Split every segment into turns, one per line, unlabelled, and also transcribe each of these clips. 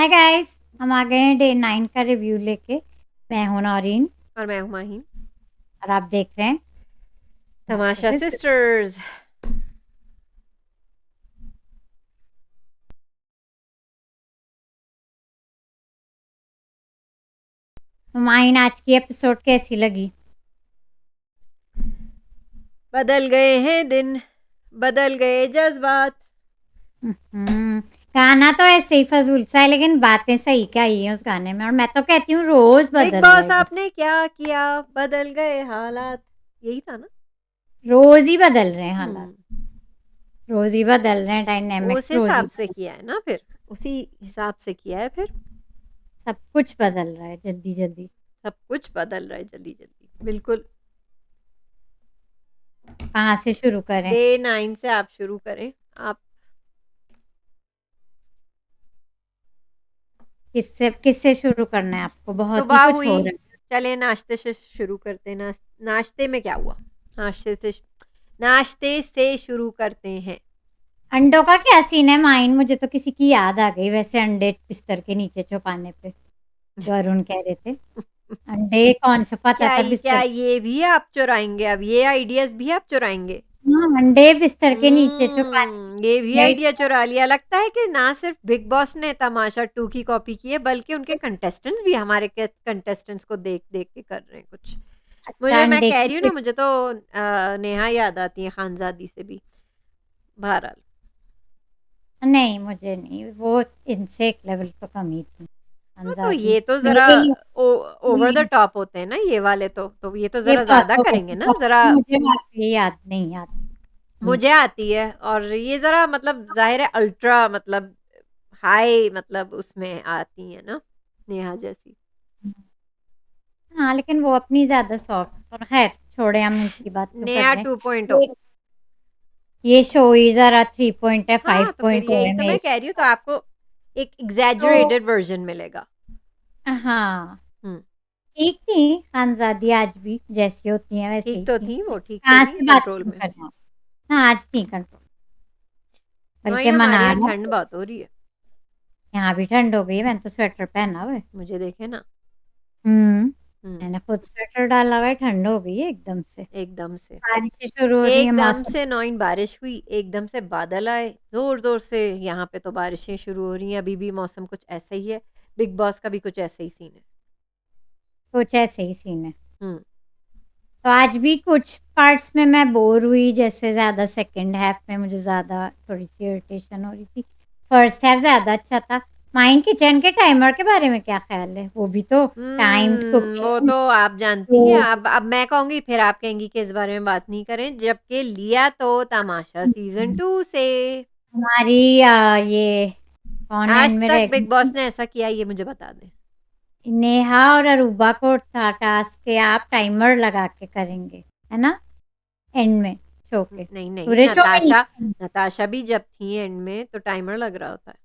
Hi guys, हम आ गए हैं डे 9 का रिव्यू लेके। मैं हूं नौरीन
और मैं हूँ माही।
और आप देख रहे हैं तमाशा
तमाशा
सिस्टम।
सिस्टर्स।
हुमायूं आज की एपिसोड कैसी लगी?
बदल गए हैं दिन, बदल गए जज्बात।
गाना तो ऐसे ही फजूल सा है, लेकिन बातें सही क्या ही है उस गाने में। और मैं तो कहती हूँ रोज
बिग
बदल
बॉस
रहे,
आपने क्या किया, बदल गए हालात। यही था ना।
रोज ही बदल रहे हैं हालात,
हम्म।
रोज ही बदल रहे हैं डायनेमिक्स,
उस
रोज ही
हिसाब से
बदल,
किया है ना, फिर उसी हिसाब से किया है फिर।
सब कुछ बदल रहा है जल्दी जल्दी।
सब कुछ बदल रहा है जल्दी जल्दी, बिल्कुल।
कहाँ से शुरू करें?
डे 9 से आप शुरू करें। आप
किससे किससे शुरू करना है आपको? बहुत ही
सुबह
कुछ
हुई,
हो रहा है।
चले नाश्ते से शुरू करते हैं। नाश्ते में क्या हुआ। नाश्ते से शुरू करते हैं।
अंडों का क्या सीन है माइन? मुझे तो किसी की याद आ गई वैसे, अंडे बिस्तर के नीचे छुपाने पे जो अरुण कह रहे थे। अंडे कौन छुपाता था
क्या
बिस्तर?
ये भी आप चुराएंगे? अब ये आइडियाज भी आप चुराएंगे?
हाँ, अंडे बिस्तर के नीचे छुपाने
ये भी
की
आइडिया
idea।
चुरा लिया। लगता है कि ना सिर्फ बिग बॉस ने तमाशा 2 की कॉपी की है, बल्कि उनके कंटेस्टेंट्स भी हमारे कंटेस्टेंट्स को देख देख के कर रहे हैं कुछ।
अच्छा,
मैं
अंडे
कह
की
रही हूँ ना, मुझे तो नेहा याद आती है खानजादी से भी। बहरहाल।
नहीं, मुझे नहीं, वो इनसे एक लेवल तो कम ही थी
हाँ, तो
अंजादी।
ये तो जरा
मेरे
ओवर द
लिए
टॉप होते हैं ना ये वाले, तो ये तो
ये
जरा
बात
ज्यादा
तो
करेंगे
है,
ना जरा।
मुझे वाकई याद नहीं आती।
मुझे आती है, और ये ज़रा मतलब ज़ाहिर है अल्ट्रा मतलब हाई मतलब उसमें आती है ना, नेहा जैसी।
हाँ, लेकिन वो अपनी ज्यादा सॉफ्ट, पर खैर छोड़े, हम इसकी बात तो कर
नेहा
रहे
2.0।
हैं। ये शो ही जरा 3 पॉइंट है, फाइव
हाँ, तो फिर
पॉइंट
यही
है
तो
मेरे
मैं कह रही हूँ, तो
हिसाब
आपको एक
से। तो
एग्ज़ैजरेटेड वर्ज़न मिलेगा।
हाँ,
हुँ,
ठीक थी खानजादी, आज भी जैसी होती हैं वैसे
ठीक
ही
तो
थी।
थी वो, ठीक तो
कहाँ
थी
से बात
कंट्रोल
शुरू
में।
करना? हाँ, आज थी कंट्रोल,
वहीं
बल्कि
हमारे
मना
यहाँ
रहा
ठंड
था।
बहुत हो रही है।
यहाँ भी ठंड हो गई है, मैंने तो स्वेटर पहना हुआ है।
मुझे देखे ना।
हम्म,
हुँ,
मैंने खुद स्वेटर डाला हुआ है, ठंड हो गई है एकदम से।
एकदम से।
बारिशें शुरू हो रही है,
एकदम
मौसम।
से 9 बारिश हुई, एकदम से बादल आए, ज़ोर-ज़ोर से यहाँ पे तो बारिशें शुरू हो रही हैं, अभी भी मौसम कुछ ऐसा ही है। बिग बॉस का भी कुछ ऐसा ही सीन है।
कुछ ऐसे ही सीन है।
हुँ।
तो आज भी कुछ पार्ट्स में मैं बोर हुई, जैसे ज्यादा सेकंड हाफ में मुझे ज्यादा थोड़ी सी इरिटेशन हो रही थी। फर्स्ट हाफ ज्यादा अच्छा था। माइन किचन के टाइमर के बारे में क्या ख्याल है? वो भी तो टाइम्ड
वो
कुकिंग।
तो आप जानती हैं।
तो
अब मैं कहूँगी, फिर आप कहेंगी कि इस बारे में बात नहीं करें, जबकि लिया तो तमाशा सीज़न 2 से।
हमारी ये कौन
आज
एंड में
तक
रह
बिग बॉस
गई?
ने ऐसा किया, ये मुझे बता दें।
नेहा और अरूबा को था टास्क के आप टाइमर लगा के करेंगे, है ना, एंड में शो के।
नहीं, नहीं,
पूरे शो में नहीं
नताशा
किया।
नताशा भी जब थी एंड में तो टाइमर लग रहा होता है।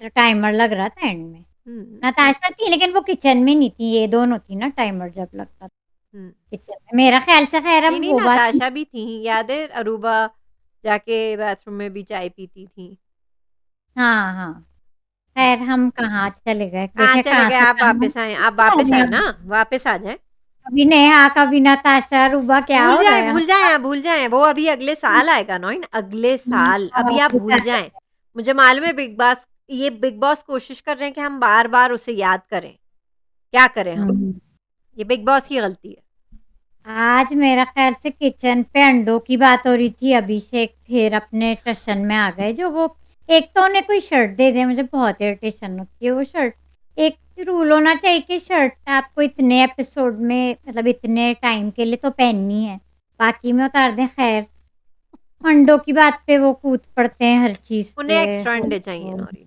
तो टाइमर लग रहा था एंड में।
हुँ,
नताशा थी, लेकिन वो किचन में नहीं थी, ये दोनों थी ना टाइमर जब लगता था
हुँ।
किचन में, मेरा ख्याल से। खैर
नहीं,
हम
नहीं,
वो बात
नताशा भी थी, याद है अरूबा जाके बाथरूम में भी चाय पीती थी।
हाँ हाँ,
हुँ।
खैर हम कहाँ चले गए,
कहाँ
देखे
चले
कहाँ
गए?
से
आप
कहाँ
वापस आए, आप वापस आए ना, वापस आ जाएँ।
कभी नेहा कभी नताशा, अरूबा, क्या
भूल
हो रहा
जाएँ,
है?
भूल जाएँ आप, भूल जाएँ, वो अभी अगले साल आएगा नॉइन, अगले साल, अभी आप भूल जाएँ। मुझे मालूम है बिग बॉस कोशिश कर रहे हैं कि हम बार-बार उसे याद करें। क्या करें हम?
हम्म।
ये बिग बॉस की गलती है।
आज मेरा ख्याल से किचन पे अंडों की बात हो रही थी, अभिषेक फिर अपने टशन में आ गए। जो वो एक तो उन्हें कोई शर्ट दे दे, मुझे बहुत इरिटेशन होती है वो शर्ट। एक रूल होना चाहिए कि शर्ट आपको इतने एपिसोड में, मतलब इतने टाइम के लिए तो पहननी है, बाकी में उतार दें। खैर, अंडों की बात पे वो कूद पड़ते हैं हर चीज
उन्हें
पे।
एक्स्ट्रा अंडे चाहिए नौरीन,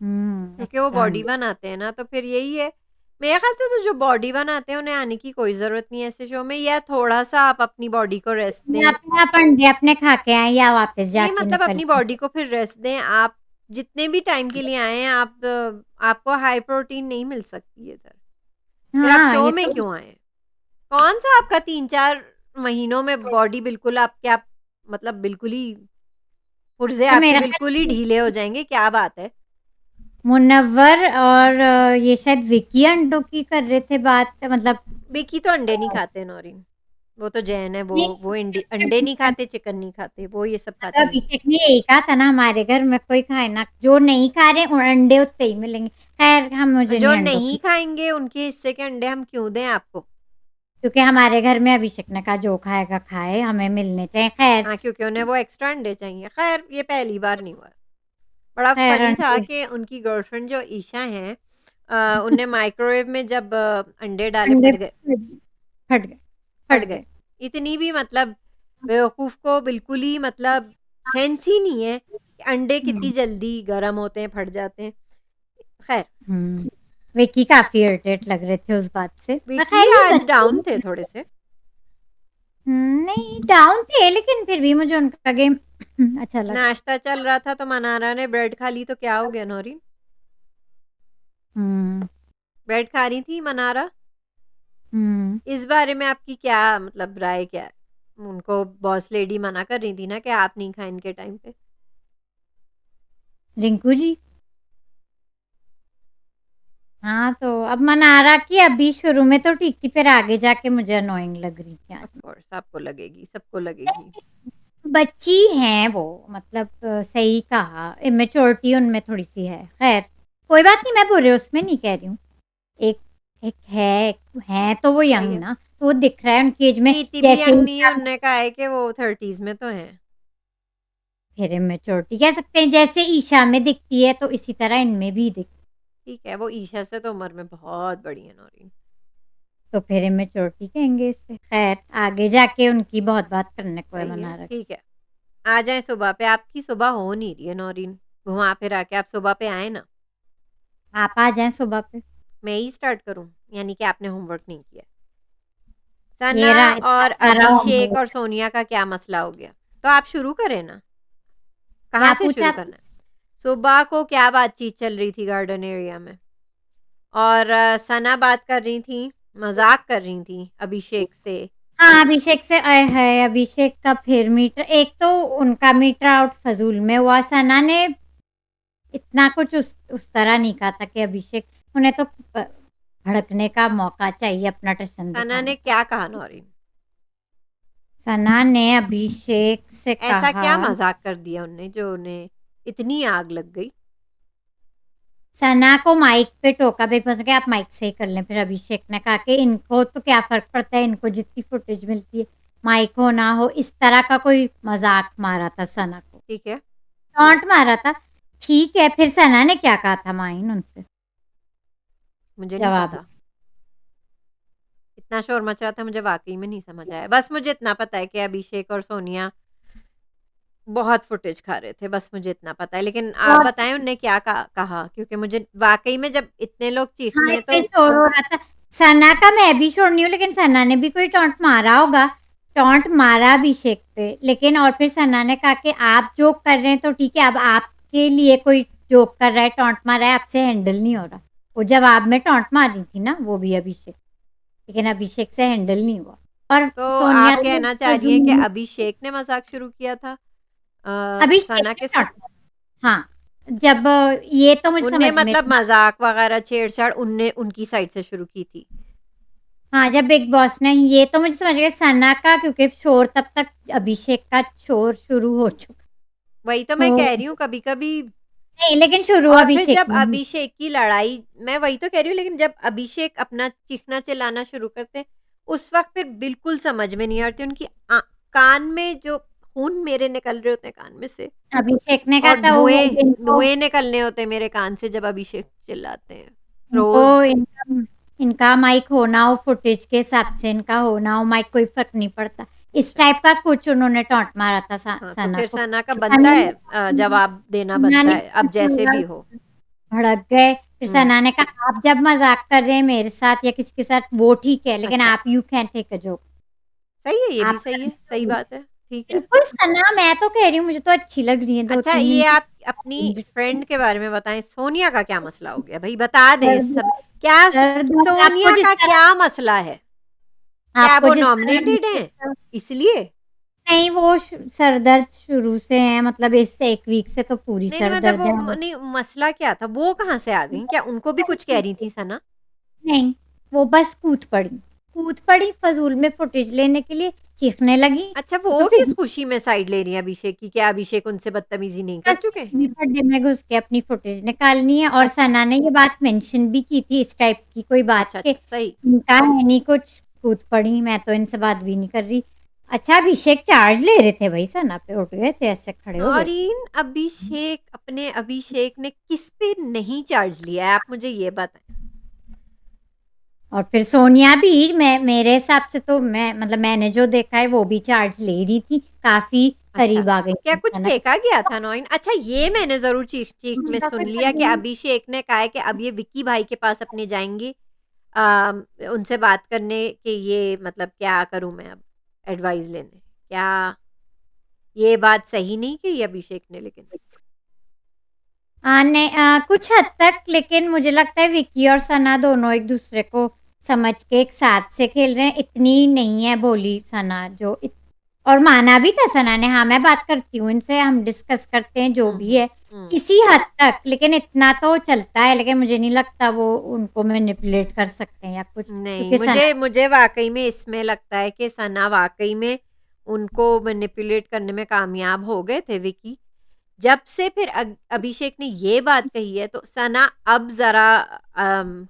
क्योंकि वो
एक्स्ट्रा
बॉडी
अंडे।
बनाते हैं ना, तो फिर यही है। मेरे ख़्याल से तो जो बॉडी बनाते हैं उन्हें आने की कोई ज़रूरत नहीं है ऐसे शो में, या थोड़ा-सा आप अपनी बॉडी को रेस्ट दें।
अपने आप अंडे अपने खा के आए या वापस
नहीं,
जाके
मतलब
निकल
अपनी
के
बॉडी को फिर रेस्ट दें। आप जितने भी टाइम के लिए आए हैं, आपको हाई प्रोटीन नहीं मिल सकती है इधर। फिर आप
हाँ,
शो
ये
में
तो।
क्यों आए? कौन-सा आपका 3-4 महीनों में बॉडी बिल्कुल आपके आप मतलब बिल्कुल ही पुर्ज़े
तो
आपके
मेरा
बिल्कुल ही
ख्याल
ढीले हो जाएँगे, क्या बात है?
मुनव्वर और ये शायद विकी अंडों की कर रहे थे बात, मतलब
विकी तो अंडे नहीं खाते नौरीन, वो तो जैन है,
नहीं,
वो अंडे नहीं खाते, चिकन नहीं खाते, वो ये सब
तो
खाते नहीं है।
अभिषेक ने यही कहा था ना, हमारे घर में कोई खाए ना, जो नहीं खा रहे उन अंडे उतने ही मिलेंगे। खैर हम, मुझे
जो
नहीं अंडों
नहीं
की,
खाएंगे उनके हिस्से के अंडे हम क्यों दें आपको?
क्योंकि हमारे घर में अभिषेक ने कहा जो खाएगा खाए, हमें मिलने चाहिए। खैर,
हाँ, क्योंकि उन्हें वो एक्स्ट्रा अंडे चाहिए। खैर ये पहली बार नहीं हुआ। बड़ा
खैर
फनी था
अंडे
कि उनकी गर्लफ्रेंड जो ईशा हैं, उनने माइक्रोवेव में जब अंडे डाले,
अंडे
फट गए।
फट गए,
फट
फट
गए।
गए।
इतनी भी मतलब बेवकूफ को बिल्कुल ही मतलब सेंस ही नहीं है कि अंडे कितनी
हम्म,
जल्दी गर्म होते हैं, फट जाते हैं। खैर,
विकी काफी इरिटेट लग रहे थे उस बात से, पर
विकी
खैर ये
आज
बच्चे
डाउन थे थोड़े से।
नहीं डाउन थे, लेकिन फिर भी मुझे उनका गेम अच्छा लगा।
नाश्ता चल रहा था तो मनारा ने ब्रेड खा ली, तो क्या हो गया नौरीन?
हम्म।
ब्रेड खा रही थी मनारा।
हम्म।
इस बारे में आपकी क्या मतलब राय क्या है? उनको बॉस लेडी मना कर रही थी ना कि आप नहीं खाएं इनके टाइम पे।
रिंकू जी, हाँ तो अब मनारा की अभी शुरू में तो ठीक थी, फिर आगे जाके मुझे अनोइंग लग रही थी आज।
ऑफ कोर्स आपको लगेगी, सबको लगेगी।
बच्ची हैं वो, मतलब सही कहा, इमेच्योरिटी उनमें थोड़ी सी है। खैर कोई बात नहीं, मैं बुरे उसमें नहीं कह रही हूँ। एक एक है तो वो
सही
यंग
है।
ना, तो वो दिख रहा है उनकी एज में,
प्रीति भी
जैसे
यंग
ही
नहीं है, उनने कहा है कि वो 30s में तो है।
फिर इमेच्योरिटी कह सकते हैं, जैसे ईशा में दिखती है तो इसी तरह इनमें भी दिखती
ठीक है, वो ईशा से तो उम्र में बहुत बड़ी है नौरीन।
तो फिर इमेच्योरिटी कहेंगे इससे। खैर आगे जाके उनकी बहुत बात करने को है
सही है,
मनारा की।
ठीक है। आ जाए सुबह पे, आपकी सुबह हो नहीं रही है नौरीन। घुमा फिरा के आप सुबह पे आए ना।
आप आ जाएं सुबह पे।
मैं ही स्टार्ट करूं? यानी कि आपने होमवर्क नहीं किया। सना
ये रहा
और
इतना सारा
अभिषेक और
होमवर्क।
सोनिया का क्या मसला हो गया? तो आप शुरू करें ना। कहाँ
क्या
से
पूछा
शुरू
आपने?
करना है? सुबह को क्या बातचीत चल रही थी गार्डन एरिया में? और सना बात कर रही थी, मजाक कर रही थी अभिषेक से।
हाँ अभिषेक से आए है, अभिषेक का फिर मीटर, एक तो उनका मीटर आउट फजूल में हुआ। सना ने इतना कुछ उस तरह नहीं कहा था कि अभिषेक, उन्हें तो भड़कने का मौका चाहिए, अपना टशन
सना
दिखाने
ने
का।
क्या कहा नौरीन?
सना ने अभिषेक से
ऐसा
कहा,
क्या मजाक कर दिया उनने जो उन्हें इतनी आग लग गई?
सना को माइक पे टोका, बिग बॉस के आप माइक से ही कर लें। फिर अभिषेक ने कहा कि इनको तो क्या फर्क पड़ता है, इनको जितनी फुटेज मिलती है, माइक हो ना हो, इस तरह का कोई मजाक मारा था सना को,
ठीक है।
टॉन्ट मारा था। ठीक है, फिर सना ने क्या कहा था माइन उनसे
मुझे नहीं
जवाब?
पता। इतना शोर मच रहा था, मुझे वाकई में नहीं समझ आया। बस मुझे इतना पता है कि अभिषेक और सोनिया बहुत फुटेज खा रहे थे, बस मुझे इतना पता है। लेकिन आप बताएं उनने क्या कहा, क्योंकि मुझे वाकई में जब इतने लोग चीख
हाँ
रहे हैं
इतने
तो।
शोर हो रहा था। सना का मैं भी शोर नहीं हूँ, लेकिन सना ने भी कोई टॉन्ट मारा होगा। टॉन्ट मारा अभिषेक पे, लेकिन और फिर सना ने कहा कि आप जोक कर रहे हैं तो ठीक है, अब आपके लिए कोई जोक कर रहा है, टॉन्ट मार रहा है, आपसे हैंडल नहीं हो रहा। वो जवाब में टॉन्ट मार रही थी ना वो भी अभिषेक, लेकिन अभिषेक से हैंडल नहीं हुआ। और
तो
सोनिया
आप
तो
कहना चाह रही हैं कि अभिषेक ने मजाक शुरू किया था
अभिषेक
सना
ने
के साथ?
टॉन्ट, हाँ जब ये तो मुझे
उनने
समझ में
मतलब
नहीं आ-
मजाक वगैरह छेड़छाड़ उनने उनकी साइड से शुरू की थी?
हाँ जब बिग बॉस ने, ये तो मुझे समझ गया सना का, क्योंकि शोर तब तक अभिषेक का शोर शुरू हो चुका
वही तो मैं
तो,
कह रही हूँ, कभी कभी।
नहीं लेकिन शुरू
और फिर
अभिषेक
जब
ने ही।
अभिषेक की लड़ाई, मैं वही तो कह रही हूँ, लेकिन जब अभिषेक अपना चीखना चिल्लाना शुरू करते हैं, उस वक्त फिर बिल्कुल समझ में नहीं आती उनकी कान में जो खून मेरे निकल रहे होते हैं कान में से,
अभिषेक ने कहा
और
था वो
धुएं
इनको
धुएं निकलने होते हैं मेरे कान से जब अभिषेक चिल्लाते हैं
इनको
रोज।
इनका इनका माइक होना हो, फुटेज के हिसाब से इनका होना हो माइक, कोई फर्क नहीं पड़ता। इस
अच्छा।
टाइप का कुछ उन्होंने टॉन्ट मारा था
हाँ, तो
सना
फिर
को।
सना का बनता
सना
है
ने
जवाब देना
सना
बनता
ने
है, अब जैसे भी हो।
भड़क गए। फिर
हम्म।
सना ने कहा आप जब मजाक कर रहे हैं मेरे साथ या किसी के साथ वो ठीक है, लेकिन
अच्छा,
आप you can take a joke,
सही है, ये भी
आप
सही है, सही बात है, ठीक है।
बिल्कुल। सना मैं तो कह रही हूँ, मुझे तो अच्छी लग रही है, दो
अच्छा,
तीन दिन
ये
से।
आप अपनी फ्रेंड के बारे में बताएं, सोनिया का क्या मसला हो गया भाई, बता दें इस
दर्द
सब। क्या
दर्द आपको
सोनिया
जिस
का
तरह,
क्या मसला है? क्या
आपको
वो
जिस तरह
नॉमिनेटेड हैं इसलिए?
नहीं वो सर दर्द शुरू से है, मतलब इससे 1 वीक से तो पूरी
नहीं, नहीं
सर
मतलब
दर्द
वो
है वो।
नहीं मसला क्या था? वो कहाँ से आ गईं? क्या उनको भी कुछ कह रही थी सना?
नहीं, वो बस कूद पड़ी फ़ज़ूल में फुटेज लेने के लिए, चीखने लगी।
अच्छा
वो तो
वो
फिर
किस खुशी में साइड ले रही हैं अभिषेक की? क्या अभिषेक उनसे बदतमीज़ी नहीं कर
बस
चुके?
किसी भी पड्डे में घुस के अपनी फुटेज निकालनी है, और
अच्छा,
सना ने ये बात मेंशन भी की थी इस टाइप की कोई बात
अच्छा,
कि
अच्छा, सही।
इनका है नहीं कुछ, कूद पड़ी, मैं तो इनसे बात भी नहीं कर रही। अच्छा अभिषेक चार्ज ले रहे थे भई, सना पे उठ गए थे, ऐसे खड़े हो गए थे।
नौरीन अपने अभिषेक ने किस पे नहीं चार्ज लिया है? आप मुझे ये बताएँ।
और फिर सोनिया भी, मैं मेरे हिसाब से तो मैं मतलब मैंने जो देखा है वो भी चार्ज ले रही थी, काफ़ी
अच्छा,
करीब आ गई
क्या
थी
कुछ
सना के।
फेंका गया था नौरीन? अच्छा ये मैंने ज़रूर चीख-चीख में सुन लिया कि अभिषेक ने कहा है कि अब ये विक्की भाई के पास अपने जाएँगे उनसे बात करने कि ये मतलब क्या करूँ मैं अब एडवाइस लेने? क्या ये बात सही नहीं कही अभिषेक ने लेकिन?
नहीं कुछ हद तक, लेकिन मुझे लगता है विक्की और सना दोनों एक दूसरे को समझ के एक साथ से खेल रहे हैं, इतनी नहीं है भोली सना जो और माना भी था सना ने, हाँ मैं बात करती हूँ इनसे, हम डिस्कस करते हैं जो
हुँ,
भी
हुँ,
है
हुँ।
किसी हद तक, लेकिन इतना तो चलता है, लेकिन मुझे नहीं लगता वो उनको मैनिपुलेट कर सकते हैं या कुछ,
नहीं,
क्योंकि सना
मुझे मुझे वाक़ई में इसमें लगता है कि सना वाक़ई में उनको मैनिपुलेट करने में कामयाब हो गए थे विकी। जब से फिर अभिषेक ने ये बात कही है तो सना अब ज़रा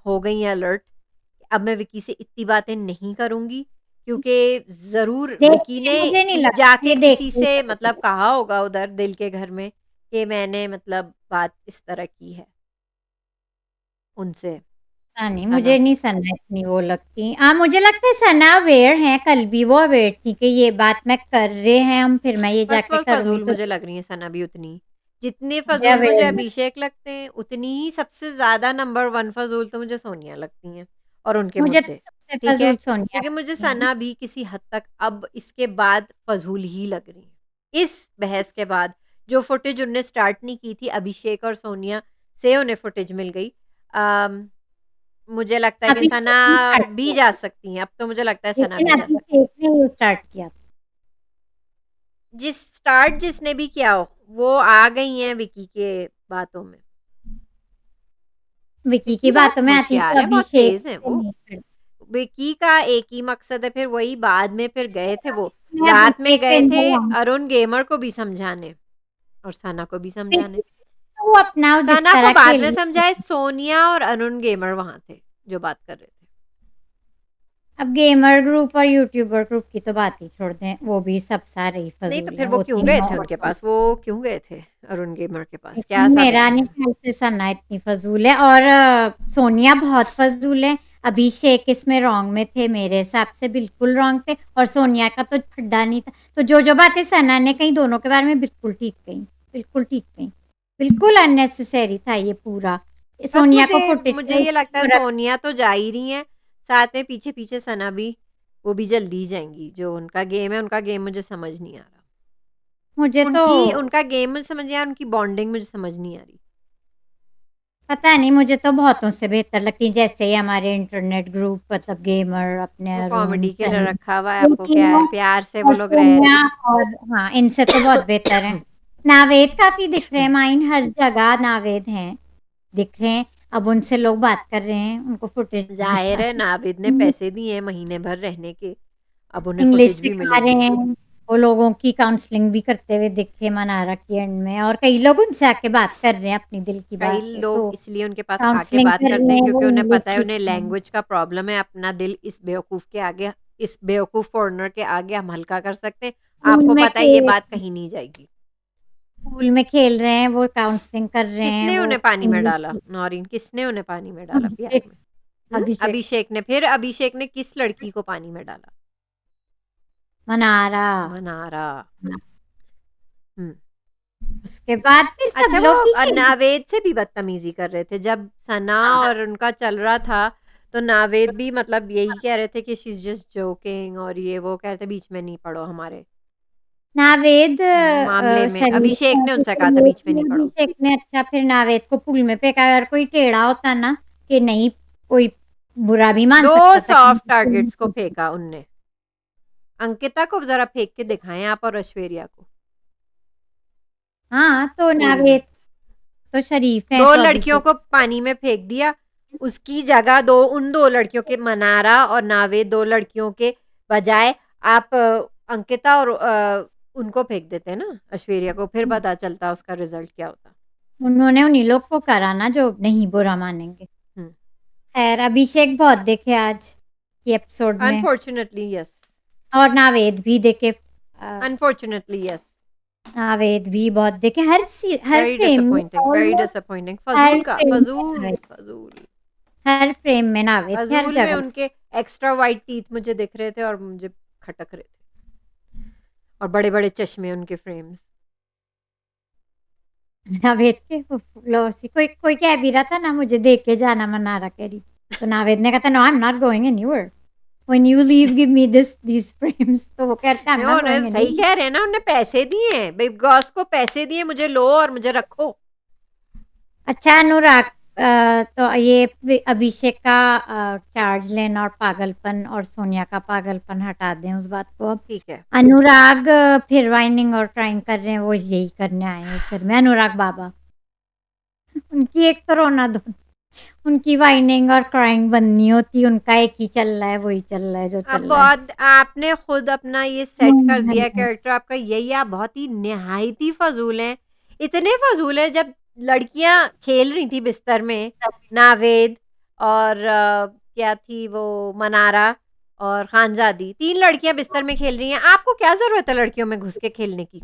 हो गई हैं अलर्ट। अब मैं विकी से इतनी बातें नहीं करूँगी क्योंकि ज़रूर
देख
विकी
के
ने
मुझे नहीं लगता
जाके
ये देख
किसी
के ही
से मतलब
करेगी।
कहा होगा उधर दिल के घर में कि मैंने मतलब बात इस तरह की है उनसे,
पता नहीं,
सना
मुझे
से।
नहीं सना इतनी वो लगती। मुझे लगता है सना अवेयर है, कल भी वो अवेयर थी कि ये बात मैं कर रहे हैं हम, फिर मैं ये
बस
जाके
वो
करूँगी
फ़ज़ूल
तो
मुझे लग रही है सना भी उतनी। जितने
मुझे
फ़ज़ूल मुझे
अवेयरनेस।
अभिषेक लगते हैं, उतनी ही सबसे ज़्यादा नंबर 1 फ़ज़ूल तो मुझे सोनिया लगती हैं और उनके
मुझे तो
मुद्दे,
सबसे
ठीक है?
फ़ज़ूल सोनिया
क्योंकि मुझे
लगती है।
सना भी किसी हद तक अब इसके बाद फ़ज़ूल ही लग रही है। इस बहस के बाद जो फुटेज उनने स्टार्ट नहीं की थी, अभिषेक और सोनिया से उन्हें फुटेज मिल गई। अम, मुझे लगता है कि
अभिषेक
सना
ने स्टार्ट
भी
किया
जा
था,
सकती हैं, अब तो मुझे लगता है सना
लेकिन
भी जा सकती हैं।
अभिषेक ने ये स्टार्ट किया था।
जिसने भी किया हो, वो आ गई हैं विकी के बातों में।
विकी की
विकी बहुत
बातों में आती
होशियार
तो
हैं, बहुत
अभिषेक
तेज़ हैं
से
वो।
नहीं खड़ी।
विकी का एक ही मकसद है फिर वही बाद में फिर गए थे वो।
इसमें
रात में
अभिषेक के
गए थे
अंदर हम
अरुण गेमर को भी समझाने और सना को भी समझाने।
तो वो अपना जिस
सना को
तरह
बाद
खेल
में
रही
समझाए,
थी।
सोनिया और अरुण गेमर वहाँ थे, जो बात कर रहे थे।
अब गेमर ग्रुप और यूट्यूबर ग्रुप की तो बात ही छोड़ दें, वो भी सब सारे ही
नहीं तो
फ़ज़ूल
फिर
हैं,
वो
वो
क्यों गए
तीनों
थे
और
उनके
कोई।
पास? वो क्यों गए थे अरुण गेमर के पास? क्या
लेकिन
साबित
मेरा नहीं
करने?
ख्याल से सना इतनी फ़ज़ूल है, और सोनिया बहुत फ़ज़ूल है। अभिषेक इसमें रॉन्ग में थे, मेरे हिसाब से बिल्कुल रॉन्ग थे, और सोनिया का तो फड्डा नहीं था। तो जो बातें सना ने कही दोनों के बारे में बिल्कुल ठीक कही, बिल्कुल ठीक कही। बिल्कुल अननेसेसरी था ये पूरा।
बस
सोनिया
मुझे
को फुटेज
मुझे
में
ये लगता है
रख,
सोनिया तो जा ही रही हैं, साथ में पीछे-पीछे सना भी, वो भी जल्दी ही जाएँगी। जो उनका गेम है, उनका गेम मुझे समझ नहीं आ रहा।
मुझे तो
उनका गेम मुझे समझ नहीं आ रहा, उनकी बॉन्डिंग मुझे समझ नहीं आ रही।
पता नहीं, मुझे तो बहुतों से बेहतर लगती है, जैसे ही हमारे इंटरनेट ग्रुप मतलब गेमर अपने
वो
अरुण,
कॉमेडी के लिए
सनी,
रखा हुआ है,
ये
आपको क्या है,
तीनों
प्यार से वो
और
लोग रह रहे
सोनिया,
हैं।
और हाँ, इनसे तो बहुत बेहतर है। नावेद काफ़ी दिख रहे हैं, माइन हर जगह नावेद हैं, दिख रहे हैं। अब उनसे लोग बात कर रहे हैं, उनको फुटेज
ज़ाहिर है
दिखानी।
नाविद ने पैसे दिए हैं महीने भर रहने के, अब उन्हें
इंग्लिश
फुटेज भी
सिखा रहे
मिलेगी।
हैं, वो लोगों की काउंसलिंग भी करते हुए दिखे मनारा की एंड में, और कई लोग उनसे आके बात कर रहे हैं अपनी दिल की
कई
बातें,
लोग
तो
इसलिए उनके पास आके
काउंसलिंग
बात
कर
करते
रहे
हैं
हैं, वो
क्योंकि उन्हें
इंग्लिश
पता है
सीख
उन्हें
रहे हैं।
लैंग्वेज का प्रॉब्लम है, अपना दिल इस बेवकूफ़ के आगे, इस बेवकूफ़ फ़ॉरेनर के आगे हम हल्का कर सकते हैं।
स्कूल
आपको
में
पता है ये
खेल
बात कहीं नहीं जाएगी।
स्कूल में खेल रहे हैं, वो काउंसलिंग कर रहे हैं,
किसने
वो
उन्हें पानी में
इंग्लिश
डाला?
की।
नौरीन किसने उन्हें पानी में डाला प्यार
अभिषेक
में? हुँ?
अभिषेक
अभिषेक ने किस लड़की को पानी में डाला?
मनारा।
मनारा। हुँ।
उसके बाद फिर सब
अच्छा वो
लोग ही खेल।
नावेद से भी बदतमीज़ी कर रहे थे जब सना
हाँ,
और उनका चल रहा था, तो नावेद भी मतलब यही कह रहे थे कि शी इज़ जस्ट जोकिंग और ये वो कह रहे थे बीच में नहीं पड़ो हमारे
नावेद
मामले में।
शरीफ
अभिषेक
है,
ने
तो
उनसे
फिर
कहा था
ये
बीच में नहीं
किया
पड़ो।
अभिषेक ने, अच्छा फिर नावेद को पुल में फेंका। अगर कोई टेढ़ा होता ना, कि नहीं, कोई बुरा भी मान
2
सकता था कि
सॉफ्ट टारगेट्स को फेंका उनने। अंकिता को ज़रा फेंक के दिखाएँ आप और ऐश्वर्या को
हाँ, तो
पूल में।
नावेद तो शरीफ हैं
2
तो
लड़कियों
अभिषेक
को पानी में फेंक दिया, उसकी जगह 2 उन 2 लड़कियों के मनारा और नावेद 2 लड़कियों के बजाय आप अंकिता और उनको फेंक देते ना ऐश्वर्या को, फिर पता चलता उसका रिज़ल्ट क्या होता।
उन्होंने उन्हीं लोग को करा ना जो नहीं बुरा मानेंगे।
हुँ।
खैर अभिषेक बहुत देखे आज के एपिसोड में
अनफॉर्च्यूनेटली यस,
और नावेद भी देखे
अनफॉर्च्यूनेटली यस।
नावेद भी बहुत देखे हर फ्रेम में
वेरी
ऑलमोस्ट
डिसअपॉइंटिंग
हर
फ़ज़ूल का
फ्रेम में
फ़ज़ूल,
नावेद
फ़ज़ूल।
हर फ्रेम में नावेद थे हर
फ़ज़ूल में
जगह।
उनके एक्स्ट्रा व्हाइट टीथ मुझे दिख रहे थे और मुझे खटक रहे थे और बड़े-बड़े चश्मे उनके फ्रेम्स।
नावेद के लॉसी कोई कोई कह भी रहा था ना मुझे देख के जाना मनारा कह रही तो नावेद ने कहा था no I am not going anywhere when you leave give me these frames तो वो कहता आई एम
नहीं,
नॉट
उन्हें
गोइंग
सही
एनीवेयर।
कह रहे हैं ना, उन्होंने पैसे दिए हैं, बिग बॉस को पैसे दिए, मुझे लो और मुझे रखो।
अच्छा अनुराग तो ये अभिषेक का चार्ज लेना और पागलपन और सोनिया का पागलपन हटा दें उस बात को अब
ठीक है।
अनुराग फिर वाइनिंग और क्राइम कर रहे हैं वो यही करने आए हैं इस घर में अनुराग बाबा उनकी एक तो रोना दो उनकी वाइनिंग और क्राइंग बननी होती उनका एक ही चल रहा है वही चल रहा है जो
आप
चल रहा है।
बहुत आपने खुद अपना ये सेट कर दिया कैरेक्टर आपका यही, आप बहुत ही निहायती फ़ज़ूल हैं। इतने फ़ज़ूल हैं जब लड़कियाँ खेल रही थी बिस्तर में, नावेद और क्या थी वो मनारा और खानज़ादी, 3 लड़कियाँ बिस्तर में खेल रही हैं, आपको क्या ज़रूरत है लड़कियों में घुस के खेलने की?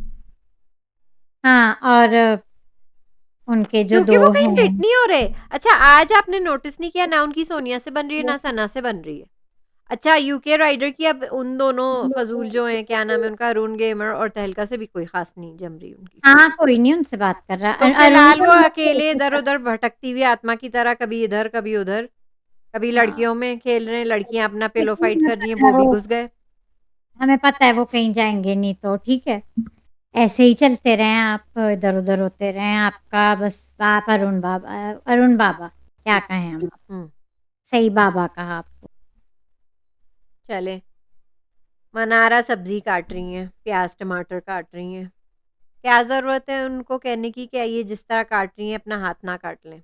हाँ और उनके जो
क्योंकि
दो
वो कहीं
हैं
फिट नहीं हो रहे। अच्छा आज आपने नोटिस नहीं किया ना उनकी सोनिया से बन रही है ना सना से बन रही है। अच्छा यूके राइडर की अब उन दोनों फजूल जो हैं क्या नाम है उनका अरुण गेमर और तहलका से भी कोई खास नहीं जम रही उनकी।
हाँ कोई नहीं उनसे बात कर रहा
तो
अरुण
फिलहाल
को
वो
नहीं
अकेले
देखा।
इधर-उधर भटकती हुई आत्मा की तरह कभी इधर कभी उधर, कभी
हाँ
लड़कियों में खेल रहे हैं, लड़कियां अपना पिलो
लेकिन
फाइट
हमें
कर रही हैं,
पता
वो
है
भी
वो
घुस गए।
हमें पता है वो कहीं जाएंगे नहीं तो ठीक है ऐसे ही चलते रहें आप इधर उधर होते रहें आपका बस आप अरुण बाबा क्या कहें हम
हुँ,
सही बाबा कहा आपको।
चलें। मनारा सब्जी काट रही हैं, प्याज टमाटर काट रही हैं। क्या ज़रूरत है उनको कहने की कि ये जिस तरह काट रही हैं अपना हाथ ना काट लें?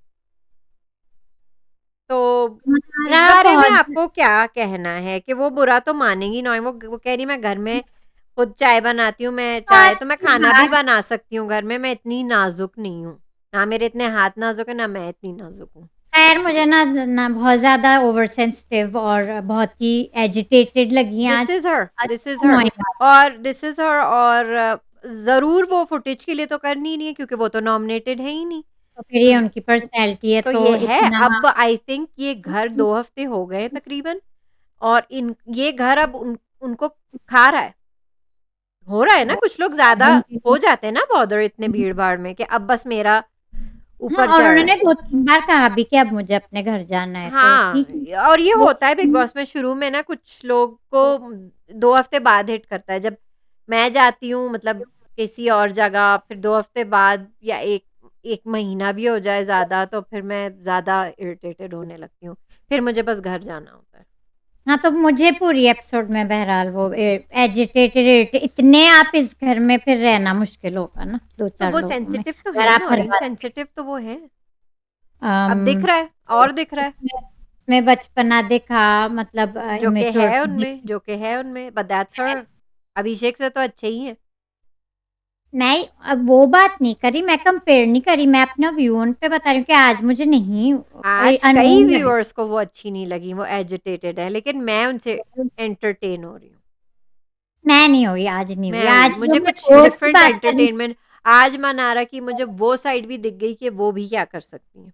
तो इस
हमारा
बारे में
बहुत
आपको क्या कहना है कि वो बुरा तो मानेंगी ना वो कह रही मैं घर में खुद चाय बनाती हूँ, मैं चाय तो मैं खाना भी
बात
बना सकती हूँ घर में, मैं इतनी नाज़ुक नहीं हूँ। ना मेरे इतने हाथ नाज़ुक है, ना मैं इतनी नाज़ुक हूँ।
खैर मुझे ना ना बहुत ज़्यादा ओवर सेंसिटिव और बहुत ही एजिटेटेड लगी आज
दिस इज़ हर
annoying आज।
और दिस इज़ हर और ज़रूर वो फुटेज के लिए तो करनी ही नहीं है क्योंकि वो तो नॉमिनेटेड है ही नहीं।
तो फिर
तो
ये उनकी पर्सनैलिटी है
तो
तो
ये है
इतना
अब आई थिंक ये घर 2 हफ्ते हो गए हैं तकरीबन और इन ये घर अब उनको खा रहा है। हो रहा है ना कुछ लोग ज़्यादा हो जाते हैं ना बॉदर इतने भीड़-भाड़ में कि अब बस मेरा
हाँ
ऊपर
और
चढ़ रहा
उन्होंने
है।
2-3 बार कहा भी कि अब मुझे अपने घर जाना है तो
हाँ,
ठीक है।
और ये
वो
होता है बिग बॉस में शुरू में ना कुछ लोग को 2 हफ्ते बाद हिट करता है। जब मैं जाती हूँ मतलब किसी और जगह फिर 2 हफ्ते बाद या 1 महीना भी हो जाए ज़्यादा तो फिर मैं ज़्यादा इरिटेटेड होने लगती हूँ। फिर मुझे बस घर जाना होता है।
हाँ, तो मुझे पूरी एपिसोड में बहरहाल वो एजिटेटेड इतने आप इस घर में फिर रहना मुश्किल होगा ना
तो
2-4
वो
लोगों में।
सेंसिटिव तो
अगर
है
आप हर
नौरीन,
बात
सेंसिटिव तो वो है। अब दिख
अम,
रहा है और दिख रहा है।
उसमें बचपना दिखा मतलब इमैच्योरिटी
जो कि है उनमें बट दैट्स हर। अभिषेक से तो अच्छे ही हैं।
नहीं अब वो बात नहीं करी मैं कंपेयर नहीं करी मैं अपना व्यू उन पे बता रही हूँ कि आज मुझे नहीं
आज कई
अननोन लगे
व्यूअर्स को वो अच्छी नहीं लगी, वो एजिटेटेड है, लेकिन मैं उनसे एंटरटेन हो रही हूँ।
मैं नहीं हुई आज नहीं हुई
मैं हुई,
आज जो
मुझे
मैं
कुछ
दोस्त की
डिफरेंट
बात कर रही
एंटरटेनमेंट आज मनारा की मुझे वो साइड भी दिख गई कि वो भी क्या कर सकती हैं।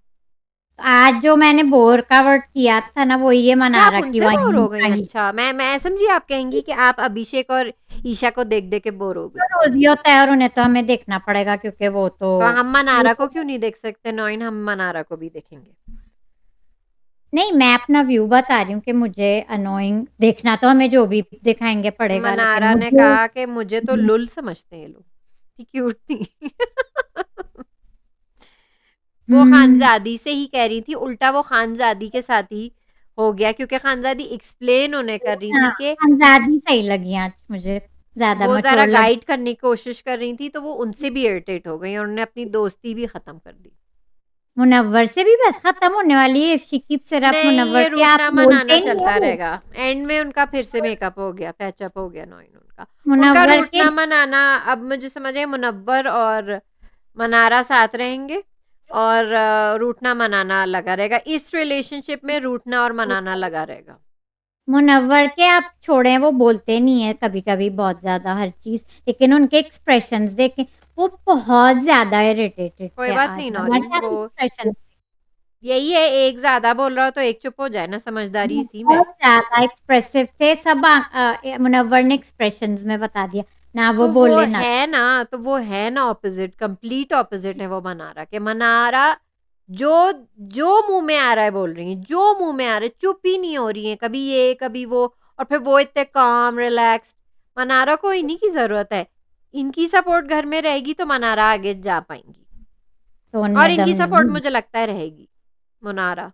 आज जो मैंने बोर का वर्ड किया था ना वो ये
अच्छा आप
मनारा की
उनसे बोर
वाहिनी
हो
का
गई?
ही
अच्छा मैं समझी आप कहेंगी कि आप अभिषेक और ईशा को देख-देख के बोर हो गई।
तो रोज ही होता है और उन्हें तो हमें देखना पड़ेगा क्योंकि वो तो
तो हम मनारा को क्यों नहीं देख सकते? नौईन हम मनारा को भी देखेंगे।
नहीं मैं अपना व्यू बता रही हूँ कि मुझे अनोइंग देखना तो हमें जो भी दिखाएंगे पड़ेगा लेकिन
मनारा ने
मुझे
कहा कि मुझे तो लुल समझते हैं ये लोग। इतनी क्यूट थी। वो
हम्म
खानज़ादी से ही कह रही थी, उल्टा वो खानज़ादी के साथ ही हो गया, क्योंकि खानज़ादी एक्सप्लेन उन्हें कर रही
हाँ,
थी कि
खानज़ादी सही लगी आज मुझे, ज़्यादा
वो ज़रा
मैच्योर लगी।
गाइड करने की कोशिश कर रही थी, तो वो उनसे भी इरिटेट हो गई और उन्होंने अपनी दोस्ती भी ख़त्म कर दी।
मुनव्वर से भी बस खत्म होने वाली है, शी कीप्स इट अप
नहीं,
मुनव्वर
ये
से आप
रूठना-मनाना
बोलते नहीं
चलता
हो वो।
रहेगा। एंड में उनका फिर से मेकअप हो गया, पैचअप हो गया नौइन उनका। उनका
मुनव्वर के
रूठना-मनाना अब मुझे समझ आई, मुनव्वर और मनारा साथ रहेंगे और रूठना-मनाना लगा रहेगा। इस रिलेशनशिप में रूठना और मनाना लगा रहेगा।
मुनव्वर के आप छोड़ें, वो बोलते नहीं है कभी-कभी बहुत ज़्यादा हर चीज़, लेकिन उनके एक्सप्रेशंस देखें, वो बहुत ज़्यादा इरिटेटेड
कोई
थे
बात
आज,
नहीं
मगर
नौरीन,
आप
वो
एक्सप्रेशंस
यही है, एक ज़्यादा बोल रहा हो तो एक चुप हो जाए ना, समझदारी इसी में है।
बहुत ज़्यादा एक्सप्रेसिव थे सब। मुनव्वर ने एक्सप्रेशंस में बता दिया, ना वो
तो
बोले ना।
वो है ना ऑपोज़िट, कंप्लीट ऑपोज़िट है वो मनारा के। मनारा जो जो मुँह में आ रहा है बोल रही हैं, जो मुँह में आ रहा है, चुप ही नहीं हो रही हैं, कभी ये, कभी वो, और फिर वो इतने काम, रिलैक्स्ड। मनारा को इन्हीं की ज़रूरत है। इनकी सपोर्ट घर में रहेगी तो मनारा आगे जा पाएँगी,
तो
और
उनने दम
इनकी सपोर्ट
नहीं,
मुझे लगता है रहेगी, मुनारा।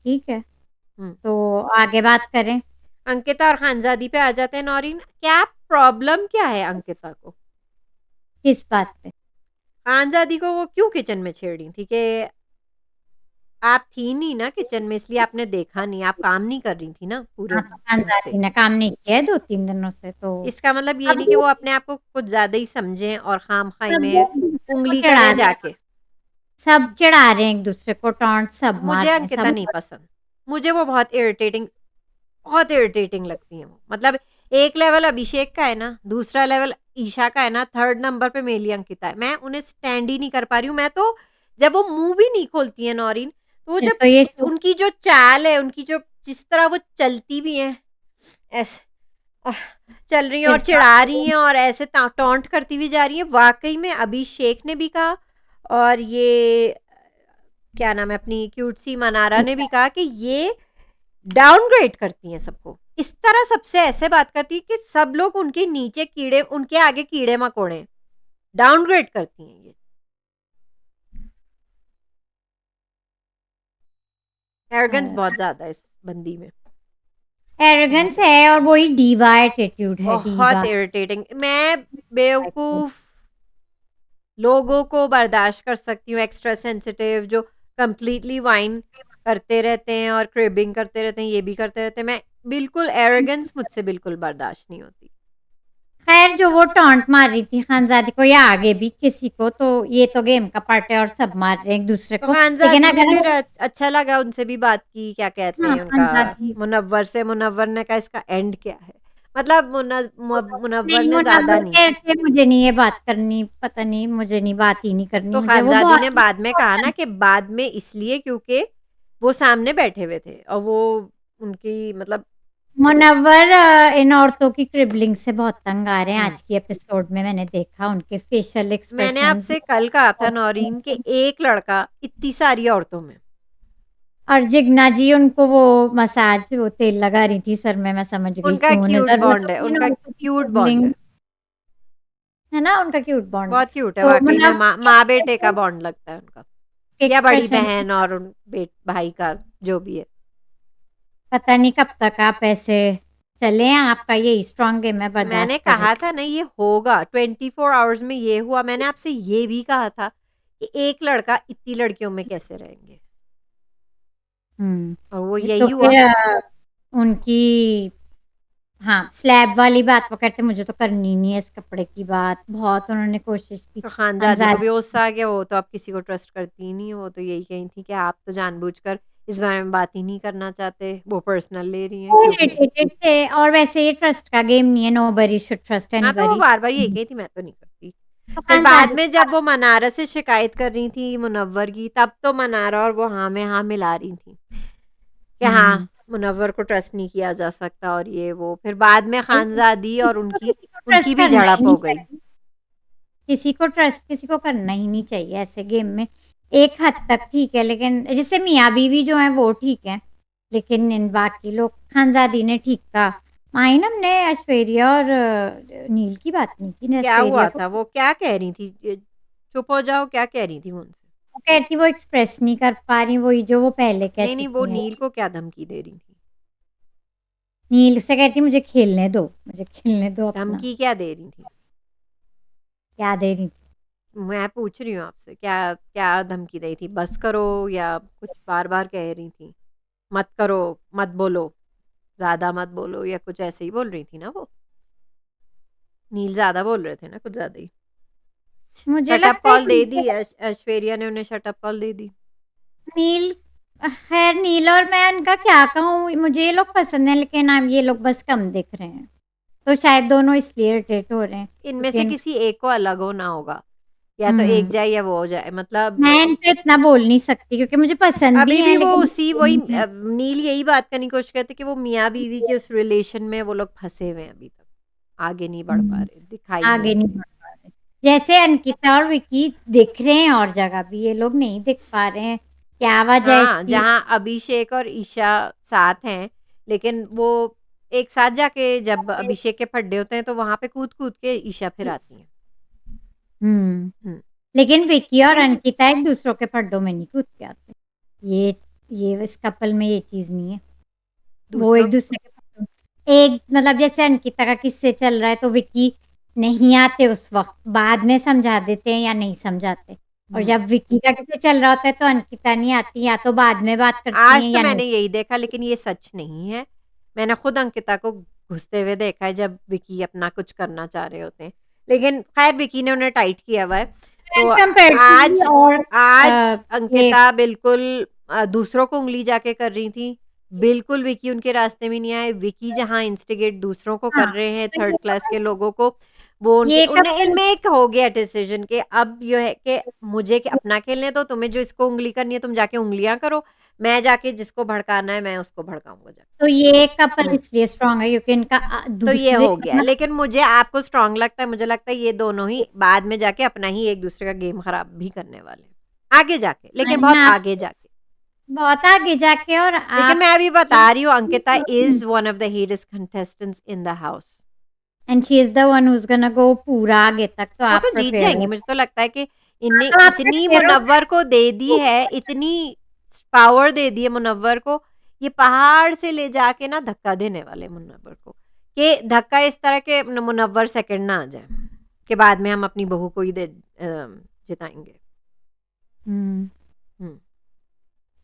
ठीक है,
हुँ।
तो आगे बात करें।
अंकिता और खानज़ादी पे आ जाते हैं नौरीन। क्या प्रॉब्लम क्या है अंकिता को?
किस बात पे?
खानज़ादी को वो क्यों किचन में छेड़ रही थी कि आप थी नहीं ना किचन में, इसलिए आपने देखा नहीं, आप काम नहीं कर रही थी ना पूरे
हाँ, तो
हफ्ते।
खानज़ादी ने काम नहीं किया है 2-3 दिनों से, तो
इसका मतलब ये
अब
नहीं कि वो अपने आप को कुछ ज़्यादा ही समझें और खामख़ाई
सब
में
लोग एक-दूसरे को
उँगली
चिढ़ा
करें
रहे हैं,
जाके।
सब चिढ़ा रहे हैं एक-दूसरे को, टॉन्ट सब मार
मुझे
रहे हैं,
अंकिता
सब
नहीं पसंद। मुझे वो बहुत इरिटेटिंग लगती हैं वो। मतलब एक लेवल अभिषेक का है ना, दूसरा लेवल ईशा का है ना, थर्ड नंबर पे मेरी अंकिता है। मैं उन्हें स्टैंड ही नहीं कर पा रही हूँ। मैं तो जब वो मुँह भी नहीं खोलती हैं नौरीन, तो वो
फिर
जब
तो ये शुभ
उनकी जो चाल है, उनकी जो जिस तरह वो चलती भी हैं, ऐसे आह, चल रही हैं
फिर
और
तो
चिढ़ा
आपको
रही हैं और ऐसे टॉन्ट करती हुई जा रही हैं। वाक़ई में अभिषेक ने भी कहा और ये क्या नाम है, अपनी क्यूट सी मनारा ने भी कहा कि ये डाउनग्रेड करती हैं सबको। इस तरह सबसे ऐसे बात करती है कि सब लोग उनके नीचे कीड़े, उनके आगे कीड़े-मकोड़े हैं। डाउनग्रेड करती हैं ये। एरोगेंस बहुत ज़्यादा है इस बंदी में।
एरोगेंस है और वही डीवा एटीट्यूड है,
बहुत
डीवा।
इरिटेटिंग। मैं बेवकूफ़ लोगों को बर्दाश्त कर सकती हूँ, एक्स्ट्रा सेंसिटिव जो कंप्लीटली व्हाइन करते रहते हैं और क्रिबिंग करते रहते हैं, ये भी करते रहते हैं। मैं बिल्कुल एरोगेंस मुझसे बिल्कुल बर्दाश्त नहीं होती।
खैर, जो वो टॉन्ट मार रही थी खानज़ादी को या आगे भी किसी को, तो ये तो गेम का पार्ट है और सब मार रहे हैं एक-दूसरे
तो
को। लेकिन
खानज़ादी ने
अगर
फिर
हम
अच्छा लगा उनसे भी बात की, क्या कहते
हाँ,
हैं उनका,
खानज़ादी
मुनव्वर से। मुनव्वर ने कहा इसका एंड क्या है? मतलब मुनव्वर
नहीं,
ने ज़्यादा
मुनव्वर
नहीं।
कह रहे थे मुझे नहीं ये बात करनी, पता नहीं मुझे नहीं, बात ही नहीं करनी
तो
मुझे, वो
खानज़ादी
बहुत
ने बाद में कहा ना कि बाद में इसलिए क्योंकि वो सामने बैठे हुए थे और वो उनकी मतलब
मुनव्वर इन औरतों की क्रिबलिंग से बहुत तंग आ रहे हैं।
हुँ।
आज की एपिसोड में मैंने देखा उनके फेशियल
मैंने
एक्सप्रेशंस।
आपसे कल कहा था नौरीन कि एक लड़का इतनी सारी औरतों में।
और जिग्ना जी उनको वो मसाज, वो तेल लगा रही थी सर में, मैं समझ गई
उनका
क्यों, उन्हें
क्यूट
ज़रूरत
बॉन्ड है,
होती है ना
उनका
औरतों की
क्यूट बॉन्ड
क्रिबलिंग,
है।
है ना? उनका क्यूट बॉन्ड है।
बहुत क्यूट है
तो
वाक़ई में,
मतलब
माँ-बेटे का बॉन्ड लगता है उनका। या बड़ी
एक्सप्रेशन
बहन और उन भाई का, जो भी है।
पता नहीं कब तक आप ऐसे चलें, आपका यही स्ट्रॉन्ग गेम है,
मैंने
बर्दाश्त कर रही
कहा था ना ये होगा, 24 आवर्स में ये हुआ। मैंने आपसे ये भी कहा था कि एक लड़का इतनी लड़कियों में कैसे रहेंगे, और वो
तो
यही हुआ।
फिर उनकी हाँ, स्लैब वाली बात वो कहते मुझे तो करनी नहीं है इस कपड़े की बात, बहुत उन्होंने कोशिश की।
तो खानज़ादी को भी
खानज़ादी
गुस्सा आ गया, वो तो अब किसी को ट्रस्ट करती ही नहीं है। वो तो यही कही थी कि आप तो जानबूझकर इस बारे में बात ही नहीं करना चाहते, वो पर्सनल ले रही हैं
वो
क्योंकि
इरिटेटेड थे, और वैसे ये ट्रस्ट का गेम नहीं है, नोबडी शुड ट्रस्ट
हाँ, तो वो
एनीबॉडी।
बार-बार यही कही थी, मैं तो नहीं करती।
तो
फिर बाद
खानज़ादी
में जब वो मनारा से शिकायत कर रही थी मुनव्वर की, तब तो मनारा और वो हाँ में हाँ मिला रही थी कि हाँ,
हुँ।
मुनव्वर को ट्रस्ट नहीं किया जा सकता और ये वो। फिर बाद में
नहीं,
खानज़ादी और
किसी को
उनकी
ट्रस्ट
भी
करना ही
झड़प
नहीं
हो गई।
चाहिए। किसी को ट्रस्ट किसी को करना ही नहीं चाहिए ऐसे गेम में। एक हद तक ठीक है, लेकिन जैसे मियाँ-बीवी जो हैं वो ठीक हैं, लेकिन इन बाकी लोग, खानज़ादी ने ठीक कहा। माहिनम ने ऐश्वर्या और नील की बात नहीं की, ने
क्या
ऐश्वर्या
हुआ
को
था? वो क्या कह रही थी? चुप हो जाओ, क्या कह रही थी वो उनसे?
वो कहती वो एक्सप्रेस नहीं कर पा रही वही जो वो पहले कह
नहीं, वो
चुकी हैं।
नील को क्या धमकी दे रही थी?
नील से कहती मुझे खेलने दो अपना।
धमकी क्या दे रही थी?
क्या दे रही थी?
मैं पूछ रही हूँ आपसे, क्या क्या धमकी दी थी? बस करो या कुछ बार-बार कह रही थी? मत करो, मत बोलो, ज़्यादा मत बोलो या कुछ ऐसे ही बोल रही थी ना वो? नील ज़्यादा बोल रहे थे ना, कुछ ज़्यादा ही।
मुझे
शट अप
लगता है
कॉल दे दी,
कि
ऐश्वर्या ने उन्हें शट अप कॉल दे दी।
नील खैर नील और मैं उनका क्या कहूँ, मुझे ये लोग पसंद है लेकिन अब ये लोग बस कम दिख रहे हैं, तो शायद दोनों इसलिए इरिटेट हो रहे हैं
इनमें
क्योंकि
से किसी एक को अलग होना होगा, या तो एक
हम्म
जाए या वो हो जाए, मतलब
मैं इन पे इतना बोल नहीं सकती क्योंकि मुझे पसंद भी
अभी
है
भी वो
लेकिन
उसी वही नील यही बात करने की कोशिश करते कि वो मियाँ बीवी के उस रिलेशन में वो लोग फंसे हुए हैं, अभी तक आगे नहीं बढ़ पा
हम्म,
रहे, दिखाई नहीं
आगे नहीं
दे रहे।
बढ़ पा रहे। जैसे अंकिता और विकी दिख रहे हैं और जगह भी ये लोग नहीं दिख पा रहे हैं, क्या वजह है
हाँ,
इसकी?
जहाँ अभिषेक और ईशा साथ हैं, लेकिन वो एक साथ जाके जब अभिषेक के फड्डे होते हैं तो वहां पे कूद कूद के ईशा फिर आती है।
हम्म
हम्म,
लेकिन विकी और अंकिता एक दूसरों के पड्डों में नहीं कूद के आते। ये ये इस कपल में ये चीज नहीं है। वो
दूसरों
एक दूसरे के पड्डों एक मतलब जैसे अंकिता का किससे चल रहा है तो विकी नहीं आते उस वक्त, बाद में समझा देते हैं या नहीं समझाते। और
हम्म,
जब विकी का किससे चल रहा होता है तो अंकिता नहीं आती, या तो बाद में बात करती
आज
हैं
तो
या नहीं।
मैंने यही देखा, लेकिन ये सच नहीं है। मैंने खुद अंकिता को घुसते हुए देखा है जब विकी अपना कुछ करना चाह रहे होते हैं, लेकिन खैर विकी ने उन्हें टाइट किया हुआ है। तो
कंपैरेटिवली
आज
और
आज
ये
अंकिता बिल्कुल दूसरों को उंगली जाके कर रही थी, बिल्कुल विकी उनके रास्ते में नहीं आए। विकी जहाँ इंस्टिगेट दूसरों को कर
हाँ
रहे हैं,
तो
थर्ड क्लास के लोगों को, वो उनके
ये
उन्हें
कपल
इनमें एक हो गया डिसीजन कि अब ये है कि मुझे अपना खेलने दो, तुम्हें जो इसको उंगली करनी है तुम जाके उंगलियां करो, मैं जाके जिसको भड़काना है मैं उसको भड़काऊंगा जाके।
तो ये कपल
हुँ,
इसलिए स्ट्रांग है क्योंकि इनका
तो ये
दूसरे
हो गया।
का
लेकिन मुझे आपको स्ट्रॉन्ग लगता है, मुझे लगता है ये दोनों ही बाद में जाके अपना ही एक-दूसरे का गेम खराब भी करने वाले हैं। आगे जाके, लेकिन बहुत
ना
आगे जाके।
बहुत आगे जाके। और
लेकिन
आप
मैं अभी बता रही हूँ, Ankita is one of the hatest contestants in the house.
And she is the one who is gonna go पूरा आगे तक, तो
वो
आप
तो जीत
प्रिपेयर
जाएँगी,
हो।
मुझे तो लगता है कि इनने
तो आप
इतनी
प्रिपेयर हो।
मुनव्वर को दे दी है, इतनी पावर दे दी है मुनव्वर को, ये पहाड़ से ले जाके ना धक्का देने वाले हैं मुनव्वर को, कि धक्का इस तरह के मुनव्वर सेकंड ना आ जाए, कि बाद में हम अपनी बहू को ही जिताएँगे।
हम्म
हुँ,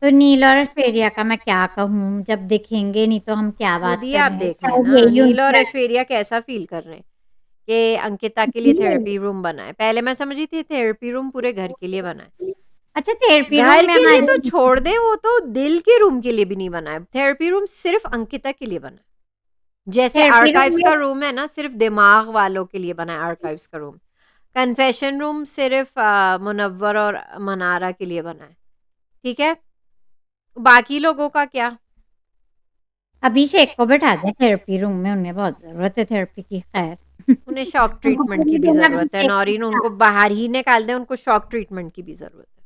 तो नील और ऐश्वर्या का मैं क्या कहूँ, जब दिखेंगे नहीं तो हम क्या
खुद
बात
ही आप
करें,
देख
शायद
लेना,
यही
नील और
उनकी
ऐश्वर्या कैसा फ़ील कर रहे हैं कि अंकिता के लिए थेरेपी रूम बना है। पहले मैं समझी थी थेरेपी रूम पूरे घर के लिए बना है।
अच्छा थेरेपी रूम
घर
में
के लिए तो
हमारी
छोड़ दें, वो तो दिल के रूम के लिए भी नहीं बना है। थेरेपी रूम सिर्फ़ अंकिता के लिए बना है। जैसे
थेरेपी रूम
आर्काइव्स
में
का रूम है ना, सिर्फ़ दिमाग वालों के लिए बना है आर्काइव्स का रूम। कन्फेशन रूम सिर्फ़ मुनव्वर और मनारा के लिए बना है। ठीक है? बाकी लोगों का क्या?
अभिषेक को बैठा दें थेरेपी रूम में, उन्हें बहुत जरूरत है थेरेपी की। खैर
उन्हें शॉक
उनको
ट्रीटमेंट की
पूरी
भी
रूम
ज़रूरत है।
अभिषेक को
नौरीन
बैठा
उनको बाहर ही निकाल दें, उनको शॉक ट्रीटमेंट की भी ज़रूरत है।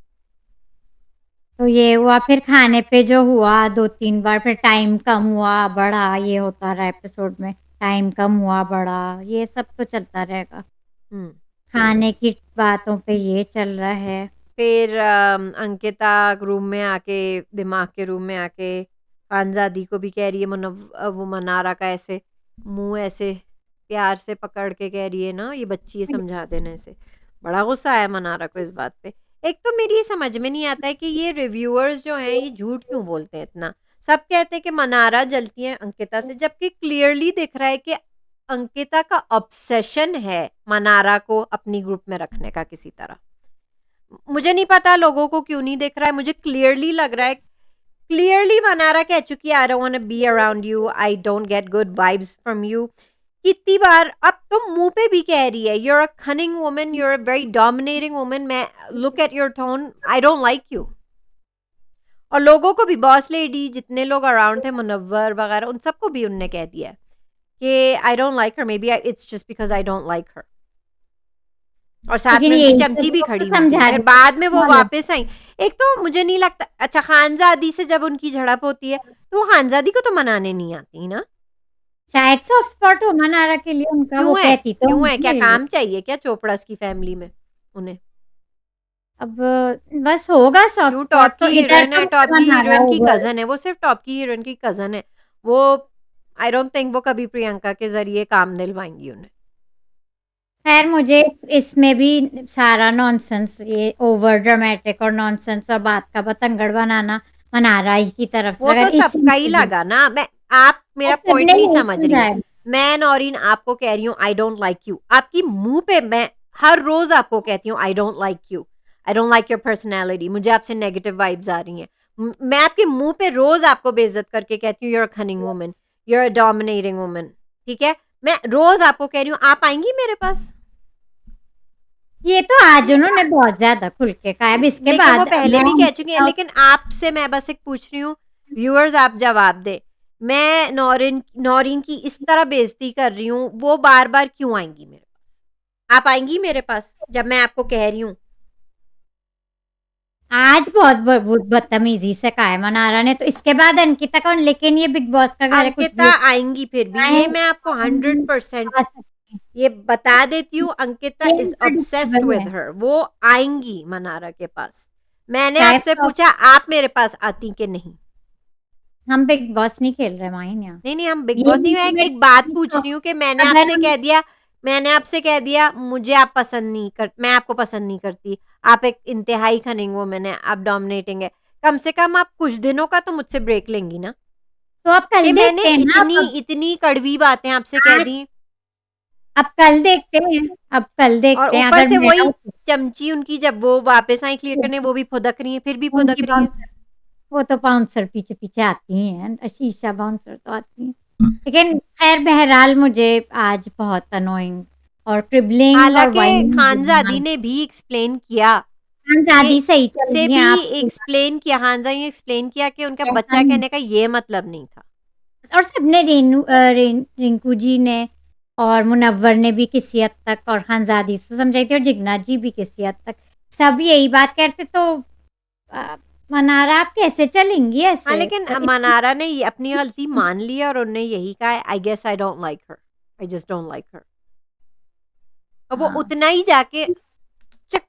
तो ये हुआ, फिर खाने पे जो हुआ 2-3 बार, फिर टाइम कम हुआ बढ़ा, ये होता रहा एपिसोड में, टाइम कम हुआ बढ़ा, ये सब तो चलता रहेगा।
हुँ।
खाने की बातों पे ये चल रहा है।
फिर अंकिता रूम में आके, दिमाग के रूम में आके खानज़ादी को भी कह रही है, वो मनारा का ऐसे मुँह ऐसे प्यार से पकड़ के कह रही है ना, ये बच्ची है समझा देना इसे। बड़ा गुस्सा आया मनारा को इस बात पे। एक तो मेरी ये समझ में नहीं आता है कि ये रिव्यूअर्स जो हैं ये झूठ क्यों बोलते हैं इतना। सब कहते हैं कि मनारा जलती है अंकिता से, जबकि क्लियरली दिख रहा है कि अंकिता का ऑब्सेशन है मनारा को अपनी ग्रुप में रखने का किसी तरह। मुझे नहीं पता लोगों को क्यों नहीं दिख रहा है, मुझे क्लियरली लग रहा है, क्लियरली मनारा कह चुकी है I don't want to be around you, I don't get good vibes from you. कितनी बार अब तो मुंह पे भी कह रही है, you are a cunning woman, you are a very dominating woman, मैं look at your tone, I don't like you. और लोगों को भी, बॉस लेडी जितने लोग अराउंड थे, मुनव्वर वगैरह, उन सबको भी उनने कह दिया कि I don't like her, maybe it's just because I don't like her. और साथ
लेकिन
में
ये
उनकी
तो
चमची भी
तो
खड़ी हुई थी,
समझा
फिर
रही
बाद में वो
है।
वापस आई। एक तो मुझे नहीं लगता, अच्छा खानज़ादी से जब उनकी झड़प होती है, तो वो खानज़ादी को तो मनाने नहीं आती ना?
शायद सॉफ्ट स्पॉट हो मनारा के लिए उनका, वो
क्यों है?
कहती तो
क्यों है? क्या
उनकी।
काम चाहिए क्या चोपड़ास की फैमिली में उन्हें?
अब बस होगा सॉफ्ट
क्यों?
स्पॉट
टॉप
तो
की
इधर
हीरोइन
तो
है,
मुझे
टॉप की
मनाना
हीरोइन की
होगा।
कज़न है, वो सिर्फ़ टॉप की हीरोइन की कज़न है। वो आई डोंट थिंक वो कभी प्रियंका के ज़रिए काम दिलवाएँगी उन्हें।
खैर मुझे इसमें भी सारा नॉनसेंस, ये ओवर ड्रामेटिक और नॉनसेंस और बात का बतंगड़ बनाना मनारा ही की तरफ से
वो
अगर
तो
इसी
सबका ही
में भी
लगा ना। आप मेरा पॉइंट
सबने
नहीं
यही
समझ रही हैं।
समझाया।
मैं नौरीन आपको कह रही हूँ आई डोंट लाइक यू, आपकी मुंह पे मैं हर रोज आपको कहती हूँ आई don't like you, I don't like your personality, मुझे आपसे नेगेटिव वाइब्स आ रही हैं। मैं आपके मुंह पे रोज आपको बेइज्जत करके कहती हूँ you're a cunning woman, you're a dominating woman. ठीक है, मैं रोज आपको कह रही हूँ, आप आएंगी मेरे पास?
ये तो आज उन्होंने बहुत ज्यादा खुल के कहा है। अब इसके
लेकिन वो
बाद
पहले
मैं
भी कह चुकी हैं, लेकिन आपसे मैं बस एक पूछ रही हूँ, व्यूअर्स आप जवाब दें। मैं नौरीन नौरीन की इस तरह बेइज्जती कर रही हूँ, वो बार-बार क्यों आएँगी मेरे पास? आप आएँगी मेरे पास जब मैं आपको कह रही हूँ?
आज बहुत बदतमीजी से कहा है मनारा ने, तो इसके बाद अंकिता कौन, लेकिन ये बिग बॉस का घर है, कुछ भी
अंकिता
हो
आएँगी फिर भी,
सकता है।
ये मैं आपको 100%
आ सकते हैं।
ये बता देती हूँ, अंकिता
ये
इज़ ऑब्सेस्ड
अनप्रेडिक्टेबल
विद
है,
हर, वो आएँगी मनारा के पास। मैंने
चाहे
आपसे
फ्लॉप।
पूछा, आप मेरे पास आती कि नहीं?
हम बिग बॉस नहीं खेल रहे माहिन यहाँ।
नहीं, नहीं, हम बिग
ये
बॉस नहीं, मैं
ultimate
एक बात पूछ
तो
रही हूँ कि
अगर हम
मैंने आपसे कह दिया मुझे आप पसंद नहीं कर मैं आपको पसंद नहीं करती। आप एक इंतहाई खनिंग वुमन है, आप डोमिनेटिंग है। कम से कम आप कुछ दिनों का तो मुझसे ब्रेक लेंगी ना?
तो अब
कि
कल
मैंने
देखते हैं ना।
इतनी इतनी कड़वी बातें आपसे कह
आज
दी
अब कल देखते हैं, अब कल
और
देखते हैं
ऊपर
अगर
से
मैं
वही चमची उनकी जब वो वापस आई क्लियर करने, वो भी फुदक रही हैं, फिर भी
उनकी
फुदक रही हैं।
बाउंसर, वो तो बाउंसर पीछे पीछे आती ही हैं, शीशा बाउंसर तो आती है। लेकिन खैर बहरहाल मुझे आज बहुत अनोइंग और ट्रिबलिंग और
हालाँकि खानज़ादी
वाइनिंग
ने भी एक्सप्लेन किया कि
ज्यादा सही चल
से
रही हैं
भी
आप।
हानज़ा ने एक्सप्लेन किया कि उनका बच्चा
हाँ,
कहने का ये मतलब नहीं था।
और सबने रिंकू जी ने और मुनव्वर ने भी किसी हद तक, और खानजादी को समझाई थी, और जिगना जी भी किसी हद तक, सब यही बात कहते। तो अ, मनारा आप कैसे चलेंगी
हाँ,
ऐसे
लेकिन
इतनी।
मनारा ने ये अपनी गलती मान ली और उन्होंने यही कहा है, I guess I don't like her. I just don't like her. और वो
हाँ
उतना ही जाके चक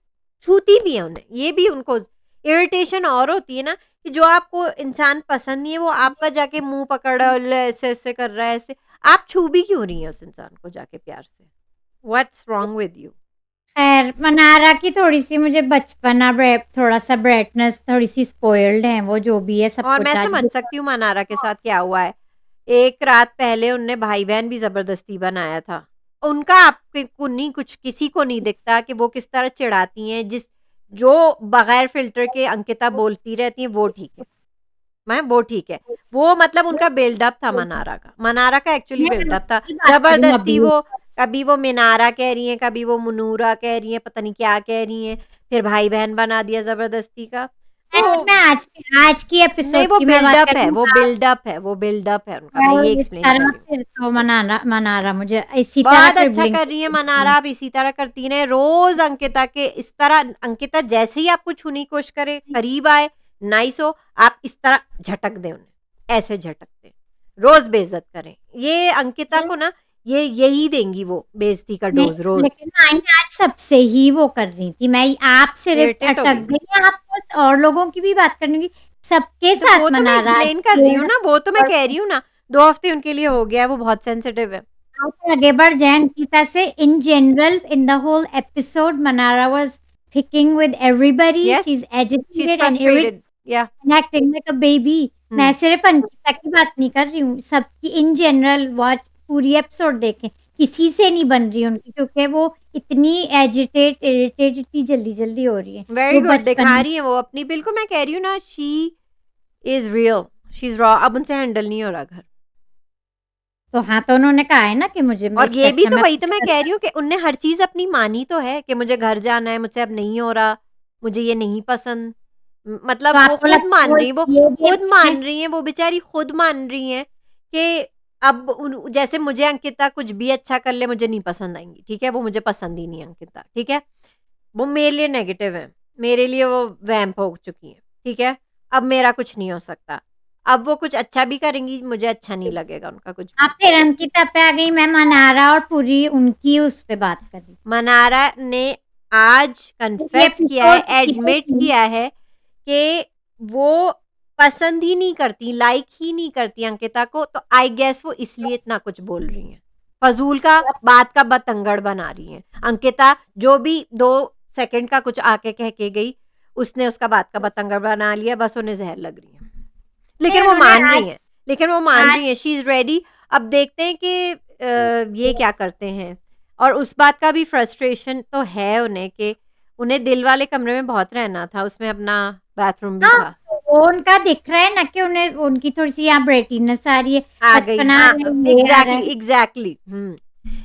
छूती भी है उन्हें। ये भी उनको इरिटेशन और होती है ना कि जो आपको इंसान पसंद नहीं है, वो आपका जाके मुँह पकड़ रहा है, ऐसे-ऐसे कर रहा है, ऐसे। आप छू भी क्यों रही हैं उस इंसान को जाके प्यार से? What's wrong with you?
खैर मनारा की थोड़ी सी मुझे बचपना थोड़ा सा ब्राइटनेस, थोड़ी सी स्पॉइल्ड है वो, जो भी है सब
और मैं
कुछ आज
समझ सकती हूँ मनारा के साथ क्या हुआ है। एक रात पहले उनने भाई-बहन भी ज़बरदस्ती बनाया था। उनका आपके को नहीं कुछ किसी को नहीं दिखता कि वो किस तरह चिढ़ाती हैं, जो बगैर फ़िल्टर के अंकिता बोलती रहती हैं, वो ठीक है। वो ठीक है। वो मतलब उनका बिल्डअप था मनारा का। मनारा का एक्चुअली
मैं
बिल्डअप था।
की बात करूँ
ज़बरदस्ती
अभी।
वो कभी वो मिनारा कह रही हैं, कभी वो मुनूरा कह रही हैं, पता नहीं क्या कह रही हैं। फिर भाई-बहन बना दिया ज़बरदस्ती का। तो
खैर मैं आज की
नहीं,
एपिसोड
वो
की मैं बात
बिल्डअप
कर
है,
रही हूँ।
वो बिल्डअप है उनका, मैं ये
और इस
एक्सप्लेन कर
तरह
रही हूँ।
फिर तो मनाना मनारा मुझे इसी तरह
बहुत अच्छा
ट्रिबलिंग।
कर रही हैं मनारा, आप इसी तरह करती रहें। रोज़ अंकिता के इस तरह अंकिता जैसे ही आपको छूने की कोशिश करे, करीब आए, नाइस हो, आप इस तरह झटक दें उन्हें, ऐसे झटक दें। रोज़ बेइज़्ज़त करें। ये अंकिता को ना ये यही देंगी वो बेइज़्ज़ती का
नहीं,
डोज़ रोज़।
लेकिन मैं आज सबसे ही वो कर रही थी, मैं आप सिर्फ
इरिटेट हो
अटक
गई।
गई, आपको और लोगों की भी बात करनी होगी, सबके
तो वो
साथ
तो मैं
मनारा आज
एक्सप्लेन कर रही हूँ
बोल्ड
ना, वो तो मैं
और
कह रही हूँ ना, 2 हफ्ते उनके लिए हो गया है, वो बहुत सेंसिटिव है।
आप आगे बढ़ जाएँ अंकिता से। In general in the whole episode Mannara was picking with everybody, she
yes,
is
she is
agitated and
frustrated. Yeah
and acting like a baby. मैं
हुँ।
सिर्फ अंकिता की बात नहीं कर रही हूँ, सबकी इन जनरल वॉच पूरी एपिसोड देखें, किसी से नहीं बन रही उनकी, क्योंकि वो इतनी एजिटेट इरिटेट इतनी जल्दी जल्दी हो रही है।
वेरी
वो
गुड,
बचपन
दिखा
में
रही हैं वो अपनी, बिल्कुल मैं कह रही हूँ ना, she is real, she is raw, अब उनसे हैंडल नहीं हो रहा घर।
तो हाँ, तो उन्होंने कहा है ना कि मुझे
और
इस
ये
सेट
भी
में
तो
मैं
वही तो
कुछ
मैं
कर
कह रही
सकती
हूँ कि उनने हर चीज़ अपनी मानी तो है कि मुझे घर जाना है, मुझसे अब नहीं हो रहा, मुझे ये नहीं पसंद।
तो
मतलब वो
आपको
खुद
लगता है
मान
वो
रही हैं, वो
ये भी
खुद
अपने
मान रही हैं, वो बेचारी खुद मान रही हैं कि अब उन जैसे मुझे अंकिता कुछ भी अच्छा कर ले, मुझे नहीं पसंद आएँगी, ठीक है? वो मुझे पसंद ही नहीं है अंकिता, ठीक है? वो मेरे लिए नेगेटिव है, मेरे लिए वो वैम्प हो चुकी हैं, ठीक है? अब मेरा कुछ नहीं हो सकता। अब वो कुछ अच्छा भी करेंगी, मुझे अच्छा नहीं लगेगा उनका कुछ
आप
भी।
फिर अंकिता पे आ गई, मैं मनारा और पूरी उनकी उस पे बात कर रही थी।
मनारा ने आज
ये
कन्फेस किया है,
एपिसोड
एडमिट किया है कि वो पसंद ही नहीं करती, लाइक ही नहीं करती अंकिता को, तो आई गेस वो इसलिए इतना कुछ बोल रही हैं, फजूल का बात का बतंगड़ बना रही हैं। अंकिता जो भी 2 सेकंड का कुछ आके कह के गई, उसने उसका बात का बतंगड़ बना लिया, बस उन्हें जहर लग रही है।
नहीं,
लेकिन वो
उन्होंने
मान
आज
रही हैं, लेकिन वो मान
आज
रही हैं, शी इज रेडी। अब देखते हैं कि ये क्या करते हैं। और उस बात का भी फ्रस्ट्रेशन तो है उन्हें कि उन्हें दिल वाले कमरे में बहुत रहना था, उसमें अपना बाथरूम भी
हाँ,
था।
वो उनका दिख रहा है ना कि उन्हें उनकी थोड़ी-सी यहाँ ब्रेटीनेस आ रही है,
आ गई,
बचपना आ
हाँ,
रहा है, ये आ रहा
एग्जैक्टली
है।
Exactly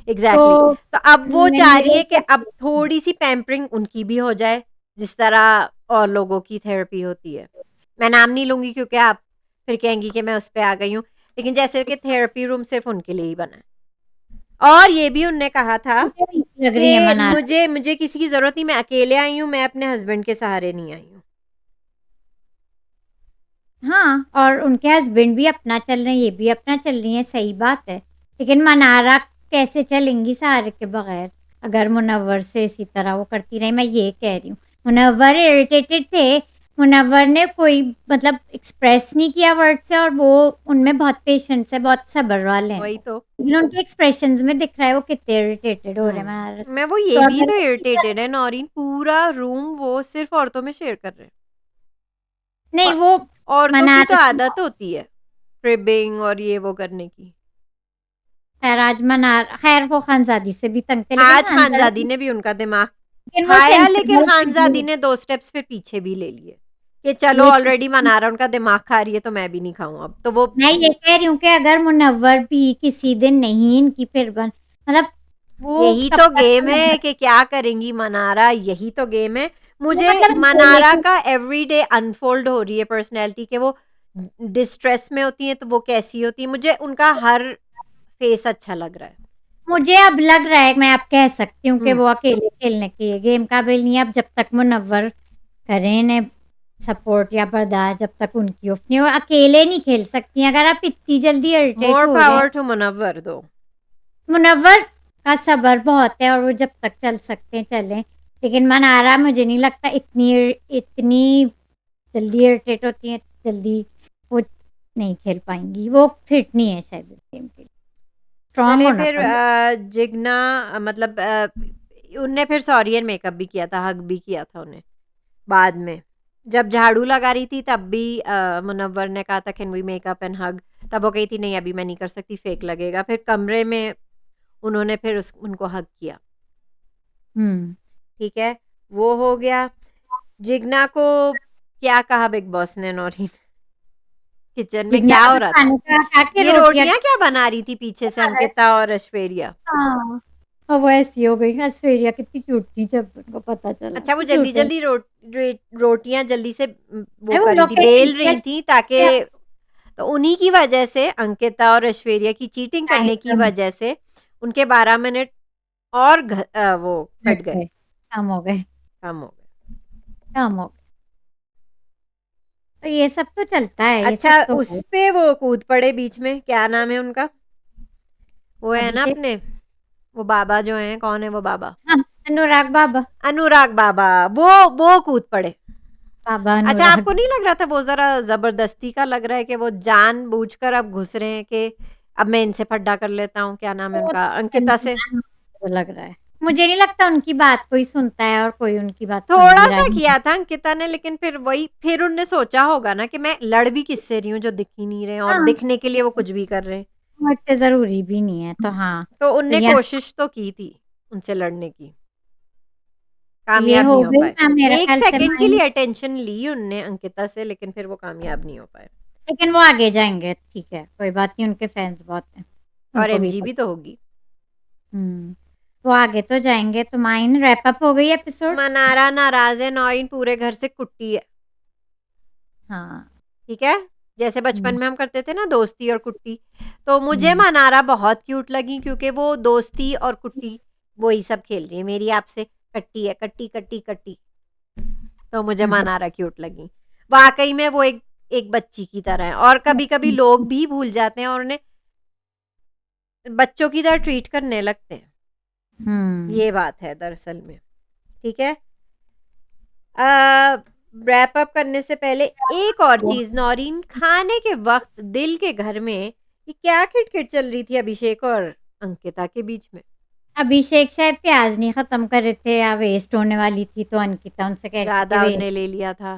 exactly.
तो
तो अब वो चाह रही
मेरे
है कि अब थोड़ी सी पैम्परिंग उनकी भी हो जाए, जिस तरह और लोगों की थेरेपी होती है। मैं नाम नहीं लूंगी क्योंकि आप फिर कहेंगी कि मैं उस पे आ गई हूँ, लेकिन जैसे कि थेरेपी रूम सिर्फ उनके लिए ही बना है। और ये भी उनने कहा था
मुझे वीक लग रही है
कि
मनारा।
मुझे मुझे किसी की जरूरत नहीं, मैं अकेले आई हूँ, मैं अपने हस्बैंड के सहारे नहीं आई हूँ।
हाँ, और उनके हस्बैंड भी अपना चल रहे हैं, ये भी अपना चल रही हैं, सही बात है। लेकिन मनारा कैसे चलेंगी सहारे के बगैर, अगर मुनव्वर से इसी तरह वो करती रही, मैं ये कह रही हूँ। मुनव्वर इरिटेटेड थे, मुनव्वर ने कोई मतलब एक्सप्रेस नहीं किया वर्ड से, और वो उनमें बहुत पेशेंस है, बहुत सब्र वाले हैं
वही
वो।
तो।
लेकिन उनके एक्सप्रेशंस में दिख रहा है वो कितने इरिटेटेड हो रहे हैं मनारा से।
मैं वो
तो
ये भी
अगर
तो
वो इसी
इरिटेटेड
तरह
है नौरीन, पूरा रूम वो सिर्फ औरतों में शेयर कर रहे हैं।
नहीं,
और
वो
औरतों की तो
मनारा की
आदत होती है क्रिबिंग और ये वो करने की।
खैर आज खैर वो खानज़ादी से भी तंग थे, लेकिन
आज खानजादी ने भी उनका दिमाग
लेकिन वो
खाया, लेकिन
सेंसिबल
खानजादी
थे।
ने 2 स्टेप्स फिर पीछे भी ले लिए कि चलो
ये
ऑलरेडी मनारा उनका दिमाग खा रही है, तो मैं भी नहीं खाऊं अब तो वो।
मैं ये कह रही हूँ कि अगर मुनव्वर भी किसी दिन नहीं इनकी फिर बन मतलब वो
यही
कब
तो
तक
गेम है
मतलब
कि क्या करेंगी मनारा, यही तो गेम है। मुझे
अकेले
मनारा
को
का एवरीडे अनफोल्ड हो रही है पर्सनैलिटी के, वो डिस्ट्रेस में होती है तो वो कैसी होती है, मुझे उनका हर फेस अच्छा लग रहा है।
मुझे अब लग रहा है मैं अब कह सकती हूँ कि
हम्म
वो अकेले खेलने के गेम काबिल नहीं है अब, जब तक मुनव्वर करें इन्हें सपोर्ट या बर्दाश्त, जब तक उनकी ऑफ नहीं हो अकेले नहीं खेल सकती हैं। अगर आप इतनी जल्दी इरिटेट
मोर
हो रहे
पावर
हैं,
टू मुनव्वर दो।
मुनव्वर का सब्र बहुत है और वो जब तक चल सकते हैं चलें, लेकिन मनारा मुझे नहीं लगता इतनी इतनी जल्दी इरिटेट होती हैं, जल्दी वो नहीं खेल पाएंगी, वो फिट नहीं है शायद इस गेम के लिए, स्ट्रांग
चले
होना
फिर
पड़ेगा।
जिग्ना मतलब उनने फिर सॉरी एंड मेकअप भी किया था, हग भी किया था उन्हें बाद में। जब झाड़ू लगा रही थी तब भी मुनव्वर ने कहा था can we make up and hug, तब वो कही थी नहीं अभी मैं नहीं कर सकती, फेक लगेगा। फिर कमरे में उन्होंने फिर उनको हग किया।
हम्म।
ठीक है, वो हो गया। जिग्ना को क्या कहा बिग बॉस ने नौरीन? किचन में क्या
जिज्ञासा
हो रहा था?
खाने का आके
ये
रोटियां
रोटियां क्या बना रही थी पीछे से अंकिता और ऐश्वर्या?
हाँ, और वो ऐसी हो गई ऐश्वर्या कितनी क्यूट थी जब उनको पता चला,
अच्छा, वो
कितनी
जल्दी
क्यूट है।
जल्दी रोटियां जल्दी से वो
अरे वो
कर रही
लोग
थी,
के
बेल
टीचर
रही थी ताकि, तो उन्हीं की वजह से अंकिता और ऐश्वर्या की चीटिंग
टाइम
करने की
कम
वजह से उनके 12 मिनट और वो
घट
कट गए,
गए, कम हो गए,
कम हो गए।
कम हो गए। तो ये सब तो चलता है, ये सब
अच्छा,
तो
उस
है।
पे वो कूद पड़े बीच में, क्या नाम है उनका, वो है ना
अभिषेक
अपने, वो बाबा जो हैं, कौन है वो बाबा?
हाँ, अनुराग बाबा,
अनुराग बाबा, वो कूद पड़े।
बाबा
अच्छा,
अनुराग।
आपको नहीं लग रहा था वो जरा जबरदस्ती का लग रहा है कि वो जानबूझकर अब घुस रहे हैं कि अब मैं इनसे फड्डा कर लेता हूँ, क्या नाम है
वो
उनका,
तो
अंकिता से?
मुझे लग रहा है, मुझे नहीं लगता उनकी बात कोई सुनता है और कोई उनकी बात सुन
थोड़ा
भी रहा
सा
है।
किया था अंकिता ने, लेकिन फिर वही, फिर उनने सोचा होगा ना कि मैं लड़ भी किससे रही हूँ जो दिख ही नहीं रहे हैं, और
हाँ,
दिखने के लिए वो कुछ भी कर रहे हैं।
वो इतने जरूरी भी नहीं है, तो हाँ।
तो
तो
उनने कोशिश तो की थी उनसे लड़ने की,
ये
कामयाब
हो
नहीं हो
गई
पाए।
मैम, मेरा
एक
ख्याल से
सेकंड के
माइन,
लिए अटेंशन ली उनने अंकिता से, लेकिन फिर वो कामयाब नहीं हो पाए।
लेकिन वो आगे जाएंगे, ठीक है कोई बात नहीं, उनके फैंस बहुत हैं,
और
उनको भी
एमजी भी
पता।
तो होगी।
वो आगे तो जाएंगे, तो माइन रैप अप हो गई एपिसोड।
मनारा नाराज है, नौरीन पूरे घर से कुट्टी है।
हाँ।
ठीक है, जैसे बचपन
हम्म,
में हम करते थे ना दोस्ती और कुट्टी, तो मुझे
हम्म,
मनारा बहुत क्यूट लगी क्योंकि वो दोस्ती और कुट्टी वही सब खेल रही है, मेरी आपसे कट्टी है, कट्टी कट्टी कट्टी, तो मुझे मनारा क्यूट लगी। वाकई में वो एक एक बच्ची की तरह है, और कभी कभी लोग भी भूल जाते हैं और उन्हें बच्चों की तरह ट्रीट करने लगते हैं,
हम्म,
ये बात है दरअसल में। ठीक है। रैप अप करने से पहले एक और
वो
चीज, नौरीन, खाने के वक्त दिल के घर में ये क्या खिटखिट चल रही थी अभिषेक और अंकिता के बीच में?
अभिषेक शायद प्याज नहीं खत्म कर रहे थे या वेस्ट होने वाली थी, तो अंकिता उनसे कह रही थी कि
ज्यादा
वेस्ट
उनने ले लिया था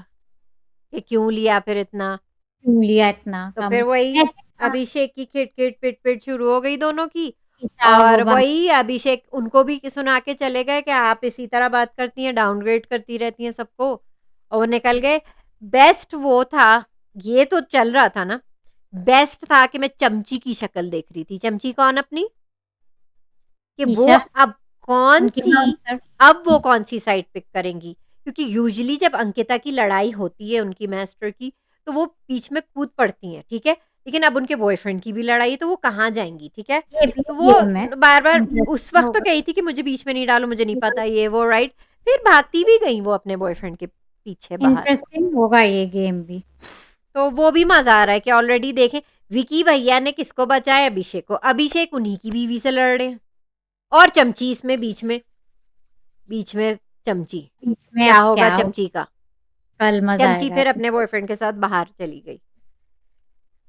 कि क्यों लिया फिर इतना?
क्यों लिया इतना
तो
कम।
फिर वही
ऐसे था
अभिषेक की खिटखिट पिट शुरू हो गई दोनों की।
ईशा और
और
वो बात।
वही अभिषेक उनको भी सुना के चले गए कि आप इसी तरह बात करती हैं, डाउनग्रेड करती रहती हैं सबको, और वो निकल गए। बेस्ट वो था, ये तो चल रहा था ना, बेस्ट था कि मैं चमची की शक्ल देख रही थी। चमची कौन अपनी? कि वो
ईशा
अब कौन
उनकी
सी,
बाउंसर।
अब वो कौन सी साइड पिक करेंगी? क्योंकि यूजुअली जब अंकिता की लड़ाई होती है उनकी मास्टर की, तो वो बीच में कूद पड़ती हैं, ठीक है। लेकिन अब उनके बॉयफ्रेंड की भी लड़ाई है, तो वो कहाँ जाएंगी? ठीक है।
ये भी
तो वो
गेम है,
बार बार उस
इंटरेस्टिंग
वक्त तो
होगा।
कही थी कि मुझे बीच में नहीं डालो, मुझे नहीं पता ये वो, राइट। फिर भागती भी गई वो अपने बॉयफ्रेंड के पीछे बाहर।
इंटरेस्टिंग होगा ये गेम भी।
तो वो भी मजा आ रहा है कि ऑलरेडी देखें विकी भैया ने किसको बचाया, अभिषेक को। अभिषेक उन्हीं की बीवी से लड़ रहे हैं, और चमची इसमें बीच में चमची।
बीच में अब
क्या होगा
क्या हो,
चमची का?
कल मजा
चमची
आएगा।
फिर अपने बॉयफ्रेंड के साथ बाहर चली गई।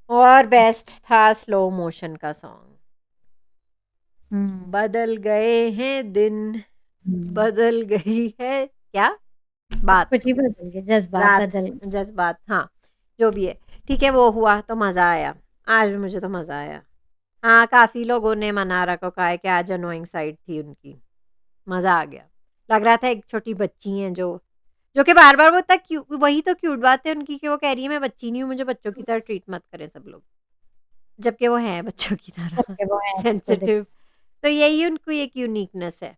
और बेस्ट था स्लो मोशन का सॉन्ग,
हम्म।
बदल गए हैं दिन, बदल गई है क्या
सब
बात,
कुछ ही बदल गया, जज्बात
रात,
बदल गए।
जज्बात, हाँ, जो भी है। ठीक है, वो हुआ तो मज़ा आया। आज मुझे तो मज़ा आया। हाँ, काफ़ी लोगों ने मनारा को कहा है कि आज अनोइंग साइड थी उनकी। मज़ा आ गया। लग रहा था एक छोटी बच्ची हैं जो कि बार-बार वो इतना वही तो क्यूट बात है उनकी कि वो कह रही है मैं बच्ची नहीं हूँ, मुझे बच्चों की तरह ट्रीट मत करें सब लोग। जबकि वो हैं बच्चों की तरह
सबके वो हैं सबको दिख।
सेंसिटिव। तो यही उनकी एक यूनिकनेस है।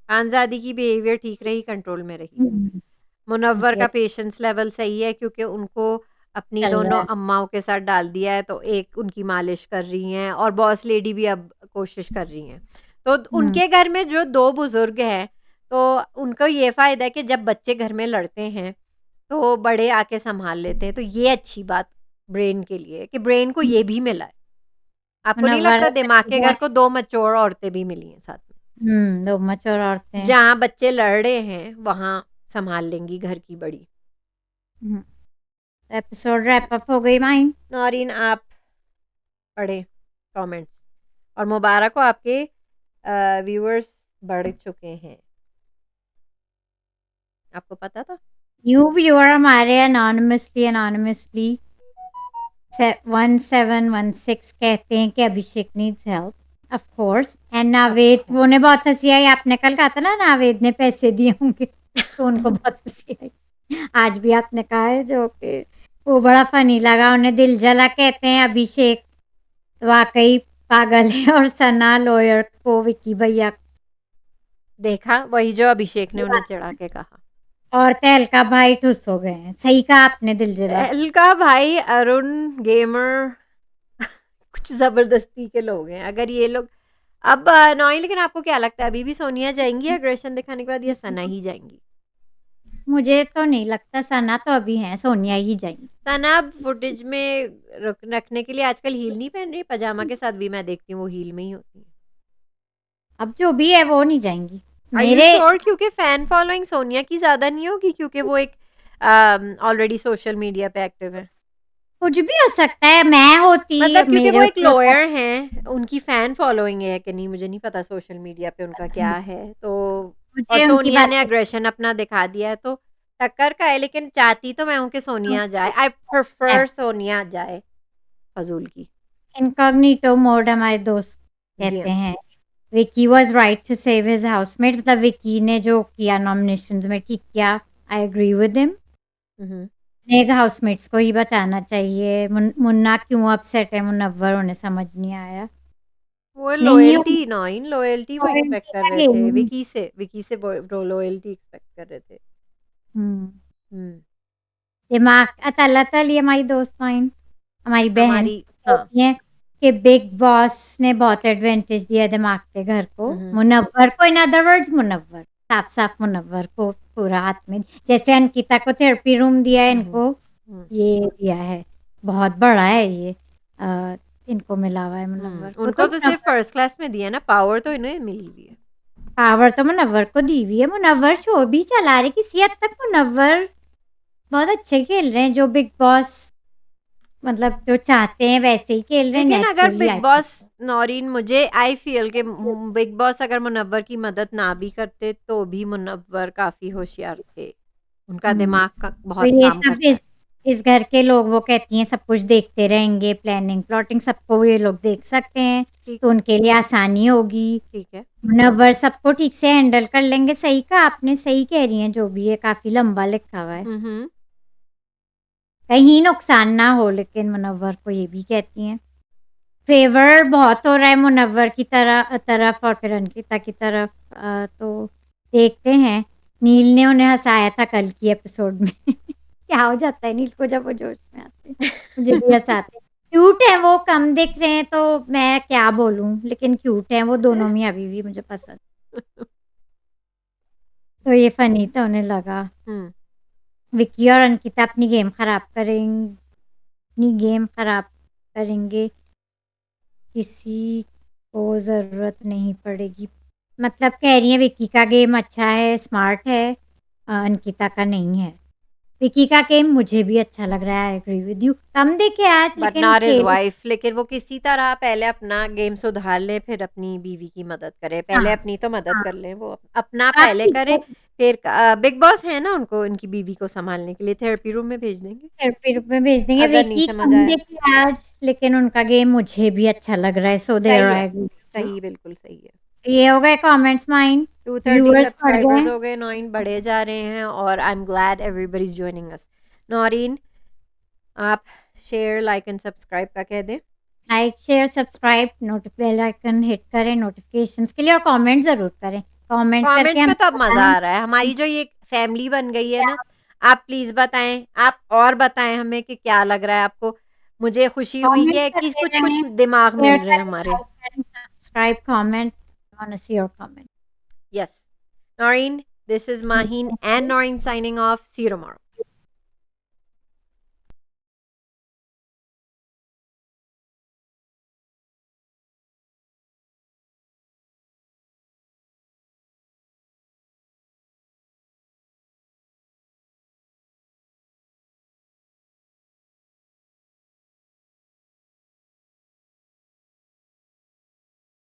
खानज़ादी की बिहेवियर ठीक रही, कंट्रोल में रही।
हम्म,
मुनव्वर
उनके
का पेशेंस लेवल सही है क्योंकि उनको अपनी
चल रहा
दोनों
है।
अम्माओं के साथ डाल दिया है, तो एक उनकी मालिश कर रही हैं और बॉस लेडी भी अब कोशिश कर रही हैं। तो
हम्म।
उनके घर में जो 2 बुज़ुर्ग हैं, तो उनको ये फ़ायदा है कि जब बच्चे घर में लड़ते हैं, तो बड़े आके सँभाल लेते हैं। तो ये अच्छी बात ब्रेन के लिए है कि ब्रेन को ये भी मिला है। आपको नहीं
मुनव्वर
लगता दिमाग के
अच्छा।
घर को 2 मैच्योर औरतें भी मिली हैं साथ में?
दो मचोर औरतें।
जहाँ बच्चे लड़ रहे हैं, वहाँ सँभाल लेंगी घर की बड़ी।
एपिसोड रैप अप हो गई माइन।
नौरीन, आप पढ़ें कमेंट्स। और मुबारक हो, आपके व्यूअर्स बढ़ चुके हैं। आपको पता था?
न्यू व्यूअर हमारे अनोनिमसली 1716 कहते हैं कि Abhishek needs help of course. And
of
Naved, वो ने
कोर्स।
बहुत हंसी आई, आपने कल कहा था ना नावेद ने पैसे दिए होंगे, तो उनको बहुत हंसी आई। आज भी आपने कहा है, जो कि वो बड़ा फनी लगा उन्हें। दिल जला कहते हैं अभिषेक वाकई पागल है, और सना लॉयर को विकी भैया
देखा, वही जो अभिषेक ने उन्हें चिढ़ा के कहा।
और तहलका भाई ठुस हो गए हैं। सही कहा आपने, दिल जला।
का भाई अरुण गेमर कुछ जबरदस्ती के लोग हैं। अगर ये लोग अब नॉई, लेकिन आपको क्या लगता है अभी भी सोनिया जाएंगी अग्रेशन दिखाने के बाद, या सना ही जाएंगी?
मुझे तो नहीं लगता, सना तो अभी है, सोनिया ही जाएंगी।
सना फुटेज में रखने के लिए आजकल हील नहीं पहन रही, पजामा के साथ भी मैं देखती हूँ वो हील में ही होती है।
अब जो भी है वो नहीं जाएंगी
आर यू
मेरे।
श्योर? क्योंकि फैन फॉलोइंग सोनिया की ज्यादा नहीं होगी क्योंकि वो एक ऑलरेडी सोशल मीडिया पे एक्टिव है।
कुछ भी हो सकता है, मैं होती
मतलब क्योंकि वो
मेरे
एक
ऊपर तो
लॉयर हैं, उनकी फैन फॉलोइंग है कि नहीं मुझे नहीं पता सोशल मीडिया पे उनका क्या है। तो और
मुझे उनकी
सोनिया ने
बातें
अग्रेशन अपना दिखा दिया है, तो टक्कर का है। लेकिन चाहती तो मैं हूँ कि सोनिया जाए। आई प्रेफर सोनिया जाए फजूल की।
इनकॉग्निटो मोड हमारे दोस्त
जी
कहते
हाँ।
हैं Vicky was right to save his housemate. मतलब विकी ने जो किया नॉमिनेशंस में ठीक किया। I agree with him.
Hmm.
नेग हाउसमेट्स को ही बचाना चाहिए। मुन्ना क्यों अपसेट है, मुनव्वर उन्हें समझ नहीं आया।
वो
नहीं
लॉयल्टी ना, इन लॉयल्टी वो एक्सपेक्ट
loyalty
कर
का
रहे थे
गेम।
विकी से लॉयल्टी एक्सपेक्ट कर रहे थे।
हम्म।
हम्म।
दिमाग अतल अतल, ये हमारी दोस्त माइन, हमारी बहन
हमारी, हाँ।
कहती है कि बिग बॉस ने बहुत एडवांटेज दिया दिमाग के घर को,
हम्म।
मुनव्वर को। इन अदर वर्ड्स मुनव्वर, साफ साफ मुनव्वर को पूरा हाथ में, जैसे अंकिता को थेरेपी रूम दिया है,
हम्म।
इनको
हम्म।
ये दिया है। बहुत बड़ा है ये, इनको मिला हुआ है मुनव्वर को। तो
उनको तो सिर्फ
मुनव्वर
फर्स्ट क्लास में दिया ना, पावर तो इन्हें मिली हुई है।
पावर तो मुनव्वर को दी हुई है, मुनव्वर शो भी चला रहे, किसी हद तक मुनव्वर बहुत अच्छे खेल रहे हैं, जो बिग बॉस मतलब जो चाहते हैं वैसे ही खेल रहे हैं
लेकिन अगर
naturally
big
I think.
Boss Naureen, मुझे आई फील कि बिग बॉस अगर मुनव्वर की मदद ना भी करते तो भी मुनव्वर काफी होशियार थे, उनका दिमाग का
तो
बहुत
ये
काम
सब
करता है।
इस घर के लोग वो कहती हैं सब कुछ देखते रहेंगे, प्लानिंग प्लॉटिंग सबको ये लोग देख सकते हैं,
ठीक
तो उनके लिए आसानी होगी।
ठीक है।
मुनव्वर सबको ठीक से हैंडल कर लेंगे। सही कहा आपने, सही कह रही हैं, जो भी है काफी लंबा लिखा हुआ है,
हम्म।
कहीं नुकसान ना हो, लेकिन मुनव्वर को ये भी कहती हैं। फेवर बहुत हो रहा है मुनव्वर की तरफ और फिर अंकिता की तरफ, तो देखते हैं। नील ने उन्हें हंसाया था कल की एपिसोड में क्या हो जाता है नील को जब वो जोश में आते हैं, मुझे भी हंसाते हैं। क्यूट है वो, कम दिख रहे हैं तो मैं क्या बोलूं, लेकिन क्यूट है वो दोनों में अभी भी मुझे पसंद। तो ये फनी तो उन्हें लगा।
हम्म।
विक्की और अंकिता अपनी गेम खराब करेंगे, अपनी गेम खराब करेंगे, किसी को ज़रूरत नहीं पड़ेगी। मतलब कह रही हैं विक्की का गेम अच्छा है, स्मार्ट है, अंकिता का नहीं है। विक्की का गेम मुझे भी अच्छा लग रहा है, आई एग्री विद यू। कम देखे आज
बट
लेकिन
नॉट हिज
खेल।
वाइफ, लेकिन वो किसी तरह पहले अपना गेम सुधार ले, फिर अपनी बीवी की मदद करे। पहले
हाँ,
अपनी तो मदद
हाँ,
कर ले वो, अपना
बात
पहले
ठीक
करे।
है।
फिर बिग बॉस है ना, उनको उनकी बीवी को संभालने के लिए थेरेपी रूम में भेज देंगे
थेरेपी रूम में भेज देंगे।
अगर नहीं
विक्की
समझ
कम
आया।
देखे आज, लेकिन उनका गेम मुझे भी अच्छा लग रहा है, सो देयर
सही है,
आई एग्री विद यू।
सही, बिल्कुल सही है।
ये हो गए कमेंट्स माइन।
230
व्यूअर्स बढ़
सब्सक्राइबर्स
गए।
हो गए, 9 बढ़े जा रहे हैं, और I am glad everybody is joining us. Naureen, आप शेयर लाइक एंड सब्सक्राइब का कह दें।
Like share subscribe, bell icon hit करें नोटिफिकेशंस के लिए, और कमेंट ज़रूर करें। कमेंट करके
कमेंट्स में
हमें
तो अब मज़ा
बताएं
आ रहा है, हमारी जो ये फैमिली बन गई है ना। आप प्लीज़ बताएं, आप और बताएं हमें कि क्या लग रहा है आपको। मुझे खुशी हुई
कमेंट
है कि
करते
कुछ
रहें,
कुछ दिमाग
शेयर
मिल रहे हैं
करें,
हमारे।
लाइक करें, subscribe, comment, want to see your comment.
Yes, Naureen, this is Maheen and Naureen signing off. See you tomorrow.